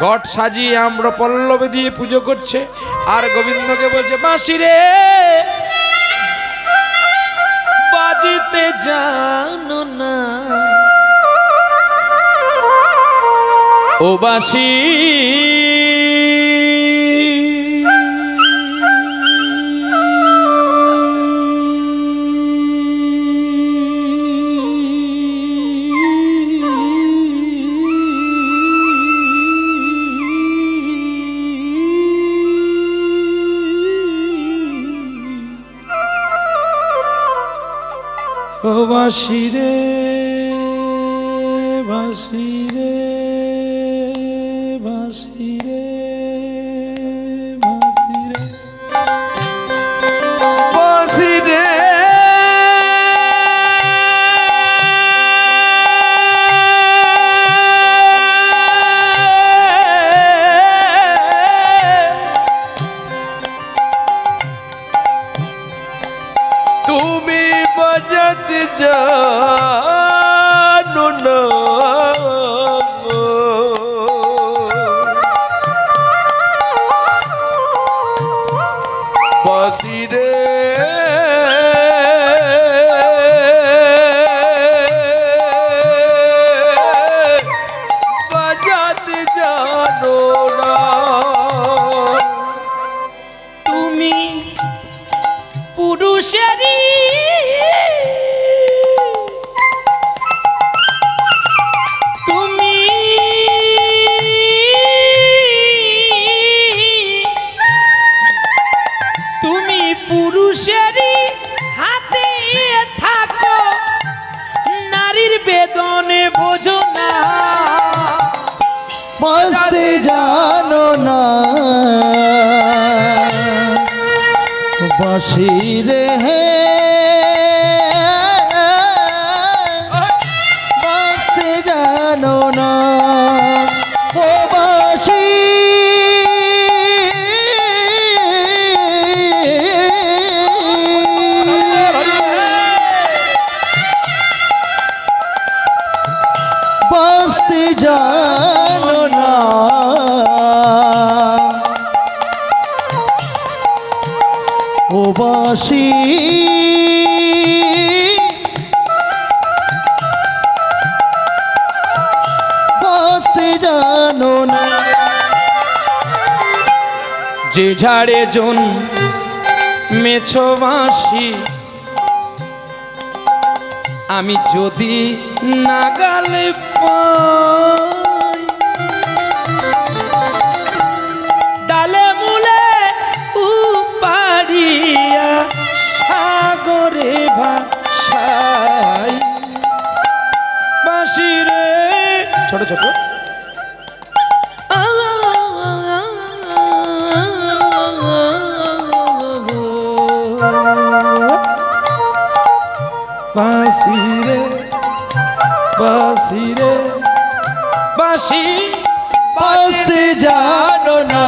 ঘট সাজিয়ে আম্র পল্লবে দিয়ে পুজো করছে আর গোবিন্দকে বলছে, বাঁশি রে বাজিতে জানো না ও বাঁশি। ও বাঁশি রে বাঁশি রে বাঁশি রে বাঁশি রে বাঁশি রে তুমি বাজাতে জানো না বাঁশি রে বাজাতে জানো না। তুমি পুরুষেরই তুমি তুমি পুরুষেরই হাতে থাকো, নারীর বেদনে বোঝো না। বাঁচতে জানো না বাঁশি রে বাঁচতে জানো না ও বাঁশি। বাঁচতে জানো না ও বাঁশি। বাঁচতে জানো না যে ঝাড়ে জন মেছো বাঁশি, আমি যদি নাগালে পাই, ডালে মূলে উপাড়িয়া সাগরে ভাসাই। বাঁশি রে ছোট ছোট বাঁশি রে বাঁশি রে বাঁশি বাঁচতে জানো না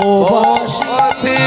ও বাঁশি। বাঁশি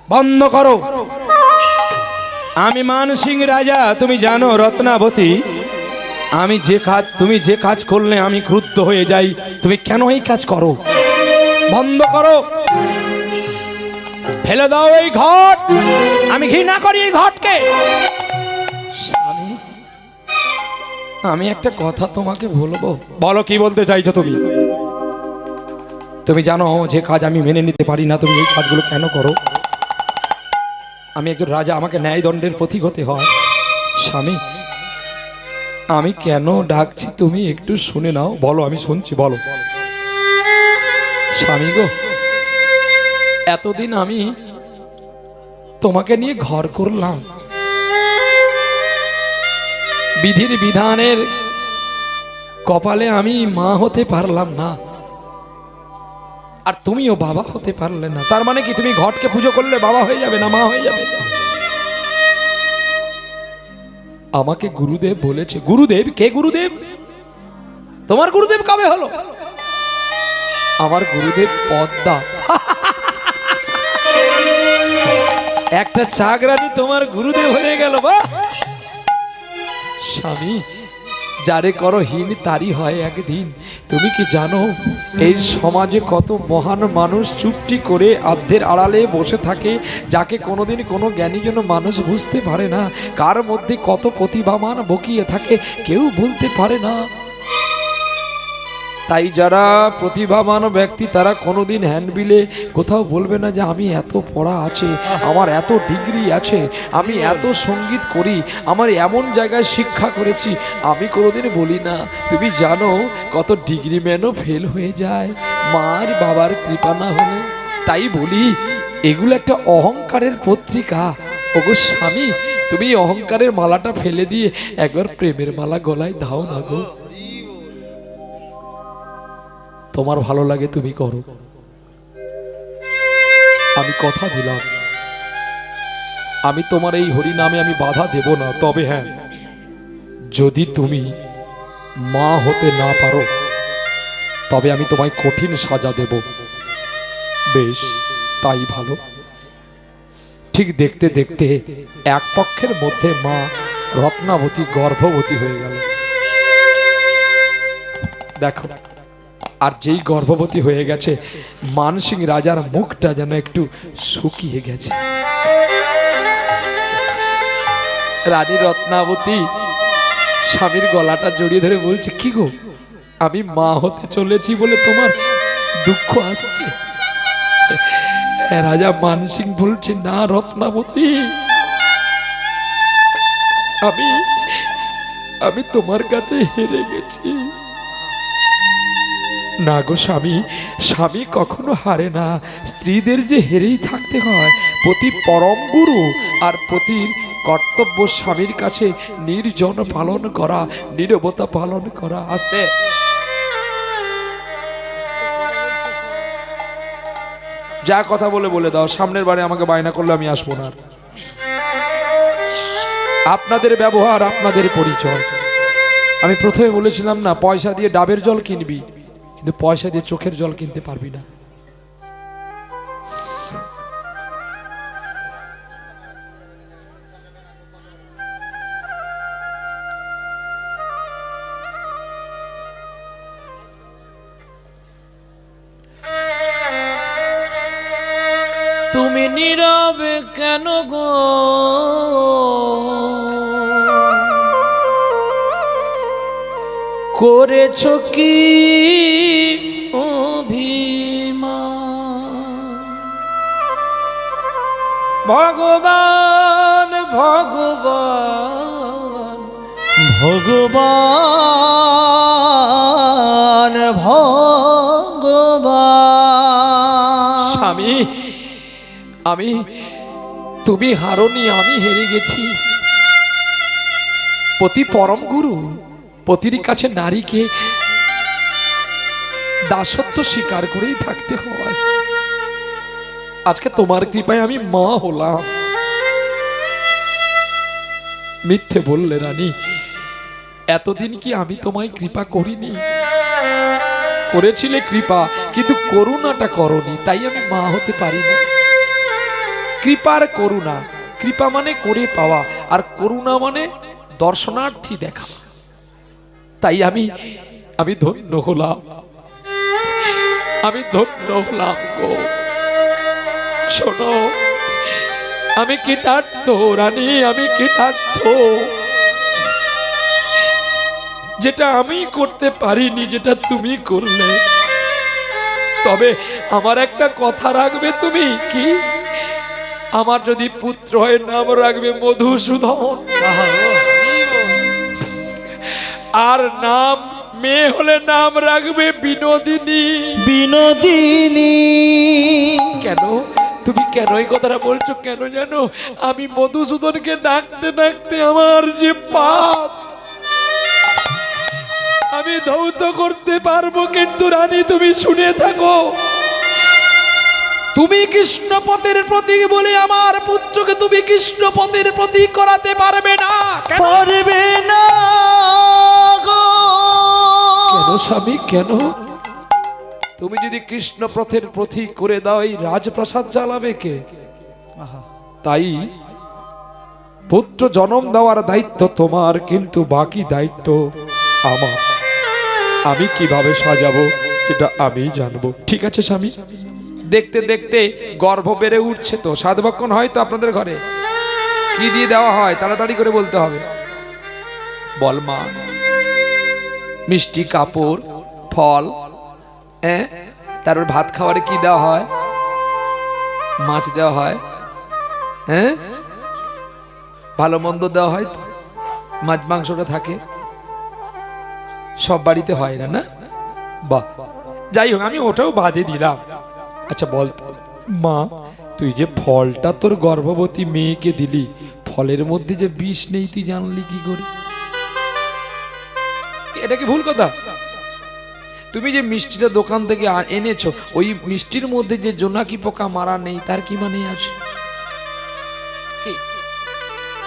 বন্ধ করো। আমি মানসিং রাজা, তুমি জানো রত্নাবতী, আমি তুমি যে কাজ করলে আমি ক্রুদ্ধ হয়ে যাই। তুমি কেন এই কাজ করো? বন্ধ করো, ফেলে দাও এই ঘট। আমি ঘৃণা করি এই ঘটকে। স্বামী, আমি একটা কথা তোমাকে বলবো। বলো, কি বলতে চাইছো তুমি? তুমি জানো যে কাজ আমি মেনে নিতে পারি না, তুমি এই কাজগুলো কেন করো? আমি একজন রাজা, আমাকে ন্যায় দণ্ডের প্রতীক হতে হয়। স্বামী, আমি কেন ডাকছি তুমি একটু শুনে নাও। বলো, আমি শুনছি, বলো। স্বামী গো, এতদিন আমি তোমাকে নিয়ে ঘর করলাম, বিধির বিধানের কপালে আমি মা হতে পারলাম না, আর তুমিও বাবা হতে পারলে না। তার মানে কি তুমি ঘটকে পুজো করলে বাবা হয়ে যাবে না, মা হয়ে যাবে? আমাকে গুরুদেব বলেছে। গুরুদেব? কে গুরুদেব? তোমার গুরুদেব কবে হলো? আমার গুরুদেব পদ্মা। একটা চাকরানি তোমার গুরুদেব হয়ে গেল। বা স্বামী, যারে করো হীন তারই হয় একদিন। তুমি কি জানো এই সমাজে কত মহান মানুষ চুপটি করে আধ্যের আড়ালে বসে থাকে, যাকে কোনোদিন কোনো জ্ঞানীজন মানুষ বুঝতে পারে না, কার মধ্যে কত প্রতিভামান বকিয়ে থাকে কেউ বলতে পারে না। তাই যারা প্রতিভাবান ব্যক্তি তারা কোনোদিন হ্যান্ডবিলে কোথাও বলবে না যে আমি এত পড়া আছে, আমার এত ডিগ্রি আছে, আমি এত সঙ্গীত করি, আমার এমন জায়গায় শিক্ষা করেছি। আমি কোনোদিন বলি না। তুমি জানো কত ডিগ্রি ম্যানও ফেল হয়ে যায় মার বাবার কৃপা না হলে। তাই বলি এগুলো একটা অহংকারের পত্রিকা। ওগো স্বামী, তুমি অহংকারের মালাটা ফেলে দিয়ে একবার প্রেমের মালা গলায় দাও না গো। তোমার ভালো লাগে তুমি করো, আমি কথা দিলাম আমি তোমার এই হরি নামে আমি বাধা দেব না। তবে হ্যাঁ, যদি তুমি মা হতে না পারো তবে আমি তোমায় কঠিন সাজা দেব। বেশ, তাই ভালো। ঠিক দেখতে দেখতে এক পক্ষের মধ্যে মা রত্নাবতী গর্ভবতী হয়ে গেল। দেখো, আর যেই গর্ভবতী হয়ে গেছে মানসিং রাজার মুখটা যেন একটু শুকিয়ে গেছে। রানী রত্নাবতী স্বামীর গলাটা জড়িয়ে ধরে বলছে, কি গো, আমি মা হতে চলেছি বলে তোমার দুঃখ আসছে? রাজা মানসিং বলছে, না রত্নাবতী, আমি তোমার কাছে হেরে গেছি। না গো স্বামী, স্বামী কখনো হারে না। স্ত্রীদের যে হেরেই থাকতে হয়। পতি পরম গুরু, আর পতির কর্তব্য স্বামীর কাছে নির্জন পালন করা, নীরবতা পালন করা। আস্তে, যা কথা বলে দাও। সামনের বারে আমাকে বায়না করলে আমি আসবো না। আপনাদের ব্যবহার, আপনাদের পরিচয়। আমি প্রথমে বলেছিলাম না, পয়সা দিয়ে ডাবের জল কিনবি, কিন্তু পয়সা দিয়ে চোখের জল কিনতে পারবি না। তুমি নীরবে কেন গো, করেছো কি অভিমান? ভগবান ভগবান ভগবান ভগবান। স্বামী, তুমি হারোনি, আমি হেরে গেছি। পতি পরম গুরু, পতির কাছে নারীকে দাসত্ব স্বীকার করেই থাকতে হয়। আজকে তোমার কৃপায় আমি মা হলাম। মিথ্যে বললে রানী, এতদিন কি আমি তোমায় কৃপা করিনি? করেছিলে কৃপা, কিন্তু করুণাটা করনি, তাই আমি মা হতে পারিনি। কৃপার করুণা, কৃপা মানে করে পাওয়া, আর করুণা মানে দর্শনার্থী দেখা। তাই আমি ধন্য হলাম, আমি ধন্য হলাম গো। শোনো, আমি কৃতার্থ রানী, আমি কৃতার্থ। যেটা আমি করতে পারিনি, যেটা তুমি করলে। তবে আমার একটা কথা রাখবে তুমি, কি? আমার যদি পুত্র হয় নাম রাখবে মধুসূদন, আর নাম মেয়ে হলে নাম রাখবে বিনোদিনী। বিনোদিনী। কেন তুমি কেন এই কথাটা বলছো? কেন জানো? আমি মধুসূদনকে ডাকতে ডাকতে আমার যে পাপ, আমি ধৌত করতে পারবো, কিন্তু রানী তুমি শুনে থাকো, তুমি কৃষ্ণপথের প্রতীক বলে আমার পুত্রকে তুমি কৃষ্ণপথের প্রতীক করাতে পারবে না। পারবে না গো। কেন স্বামী, কেন? তুমি যদি কৃষ্ণপথের প্রতীক করে দাও, এই রাজপ্রাসাদ চালাবে কে? তাই পুত্র জন্ম দেওয়ার দায়িত্ব তোমার, কিন্তু বাকি দায়িত্ব আমার। আমি কিভাবে সাজাবো সেটা আমি জানবো। ঠিক আছে স্বামী? দেখতে দেখতে গর্ভ বেড়ে উঠছে তো, সাধভক্ষণ হয় তো আপনাদের ঘরে? কি দিয়ে দেওয়া হয় তাড়াতাড়ি করে বলতে হবে। বল মা। মিষ্টি, কাপড়, ফল, হ্যাঁ, তারপর ভাত খাবারে কি দেওয়া হয়? মাছ দেওয়া হয়, হ্যাঁ, ভালো মন্দ দেওয়া হয় তো, মাছ মাংসটা থাকে, সব বাড়িতে হয় না, না? বাহ, যাই হোক, আমি ওটাও বাদে দিলাম। আচ্ছা বল মা, তুই যে ফলটা তোর গর্ভবতী মেয়েকে দিলি, ফলের মধ্যে যে বিষ নেই তুই জানলি কি করে? এটা কি ভুল কথা? তুমি যে মিষ্টিটা দোকান থেকে এনেছো, ওই মিষ্টির মধ্যে যে জোনাকি পোকা মারা নেই, তার কি মানে আছে?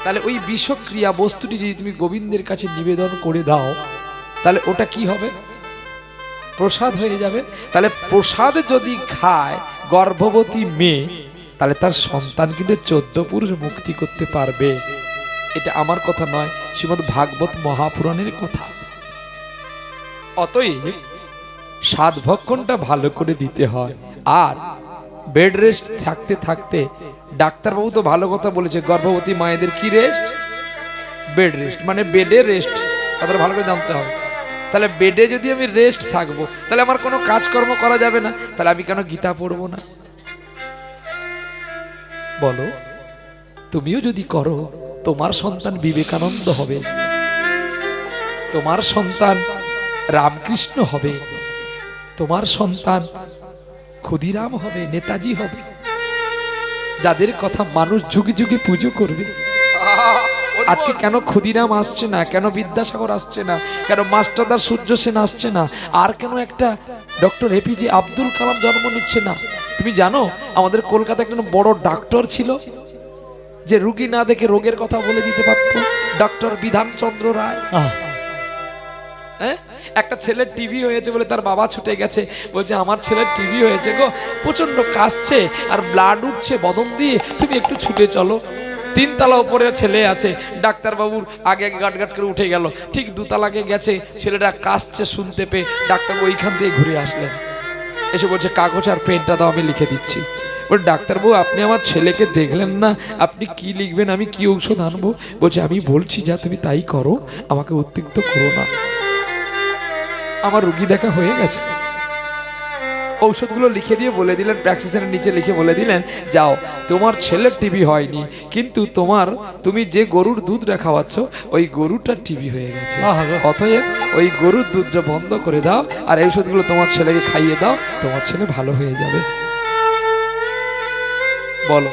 তাহলে ওই বিষক্রিয়া বস্তুটি যদি তুমি গোবিন্দের কাছে নিবেদন করে দাও, তাহলে ওটা কি হবে? প্রসাদ হয়ে যাবে। তাহলে প্রসাদ যদি খায় গর্ভবতী মেয়ে, তাহলে তার সন্তান কিন্তু 14 পুরুষ মুক্তি করতে পারবে। এটা আমার কথা নয়, শ্রীমদ্ ভাগবত মহাপুরাণের কথা। অতএব সাধভক্ষণটা ভালো করে দিতে হয়। আর বেড রেস্ট থাকতে থাকতে, ডাক্তারবাবু তো ভালো কথা বলেছে, গর্ভবতী মায়েদের কি রেস্ট? বেড রেস্ট, মানে বেডে রেস্ট, কথাটা ভালো করে জানতে হবে। তাহলে বেডে যদি আমি রেস্ট থাকবো, তাহলে আমার কোনো কাজকর্ম করা যাবে না। তাহলে আমি কেন গীতা পড়বো না? বলো, তুমিও যদি করো, তোমার সন্তান বিবেকানন্দ হবে, তোমার সন্তান রামকৃষ্ণ হবে, তোমার সন্তান ক্ষুদিরাম হবে, নেতাজি হবে, যাদের কথা মানুষ যুগে যুগে পুজো করবে। আজকে কেন ক্ষুদিরাম আসছে না? কেন বিদ্যাসাগর আসছে না? কেন মাস্টারদার সূর্য সেন আসছে না? আর কেন একটা ডক্টর এপিজে আব্দুল কালাম জন্ম নিচ্ছে না? তুমি জানো আমাদের কলকাতায় একজন বড় ডাক্তার ছিল, যে রুগী না দেখে রোগের কথা বলে দিতে পারত, ডক্টর বিধানচন্দ্র রায়। একটা ছেলের টিভি হয়েছে বলে তার বাবা ছুটে গেছে, বলছে আমার ছেলের টিভি হয়েছে গো, প্রচন্ড কাশছে আর ব্লাড উঠছে বদন দিয়ে, তুমি একটু ছুটে চলো। 3 তলা উপরে ছেলে আছে, ডাক্তারবাবুর আগে আগে গাট গাট করে উঠে গেল, ঠিক 2 তলাকে গেছে, ছেলেটা কাশছে শুনতে পেয়ে ডাক্তারবাবু ওইখান দিয়ে ঘুরে আসলেন, এসে বলছে কাগজ আর পেনটা দাও, আমি লিখে দিচ্ছি। বলে ডাক্তারবাবু আপনি আমার ছেলেকে দেখলেন না, আপনি কি লিখবেন, আমি কি ঔষধ আনবো? বলছে আমি বলছি যা তুমি তাই করো, আমাকে উত্তেজিত করো না। আমার রুগী দেখা হয়ে গেছে, ঔষধগুলো লিখে দিয়ে বলে দিলেন, প্রেসক্রিপশনের নিচে লিখে বলে দিলেন, যাও, তোমার ছেলের টিবি হয়নি, কিন্তু তুমি যে গরুর দুধটা খাওয়াচ্ছ, ওই গরুটার টিবি হয়ে গেছে। অতএব ওই গরুর দুধটা বন্ধ করে দাও, আর এই ওষুধগুলো তোমার ছেলেকে খাইয়ে দাও, তোমার ছেলে ভালো হয়ে যাবে। বলো,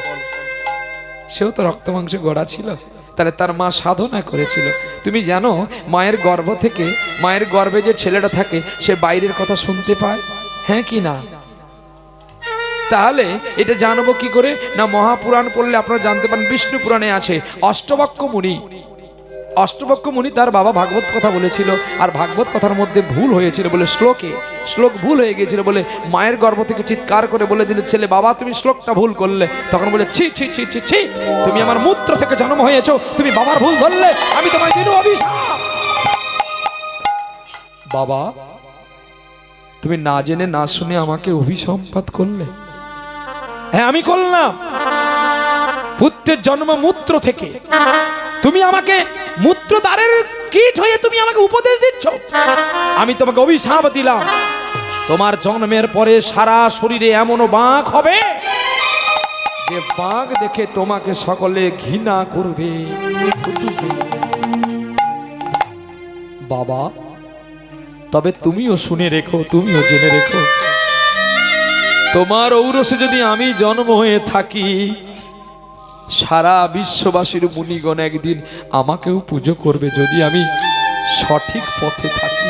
সেও তো রক্ত মাংসে গড়া ছিল, তাহলে তার মা সাধনা করেছিল। তুমি জানো মায়ের গর্ভ থেকে, মায়ের গর্ভে যে ছেলেটা থাকে, সে বাইরের কথা শুনতে পায়, হ্যাঁ কি না? তাহলে এটা জানবো কি করে? না মহাপুরাণ পড়লে আপনারা জানতে পারেন। বিষ্ণু পুরাণে আছে, অষ্টবক্ষ মুনি অষ্টপক্ষ মুনি তার বাবা ভাগবত কথা বলেছিল, আর ভাগবত কথার মধ্যে ভুল হয়েছিল বলে শ্লোক ভুল হয়ে গিয়েছিল বলে মায়ের গর্ভ থেকে চিৎকার করে বলে দিল, ছেলে বাবা তুমি শ্লোকটা ভুল করলে। তখন বলে ছি ছি ছি ছি ছি, তুমি আমার মূত্র থেকে জন্ম হয়েছো, তুমি বাবার ভুল ধরলে, আমি তোমায় দিনু অভিশাপ। বাবা তুমি না জেনে না শুনে আমাকে অভিসম্পাত করলে। হ্যাঁ আমি করলাম, পুত্রের জন্ম মূত্র থেকে। তুমি আমাকে মূত্রদ্বারের কীট হয়ে তুমি আমাকে উপদেশ দিচ্ছ। আমি তোমাকে অভিশাপ দিলাম, তোমার জন্মের পরে সারা শরীরে এমনও বাঁক হবে যে বাঁক দেখে তোমাকে সকলে ঘৃণা করবে। বাবা তবে তুমিও শুনে রেখো, তুমিও জেনে রেখো, তোমার ঔরসে যদি আমি জন্ম হয়ে থাকি, সারা বিশ্ববাসীর মুনিগণ একদিন আমাকেও পুজো করবে, যদি আমি সঠিক পথে থাকি।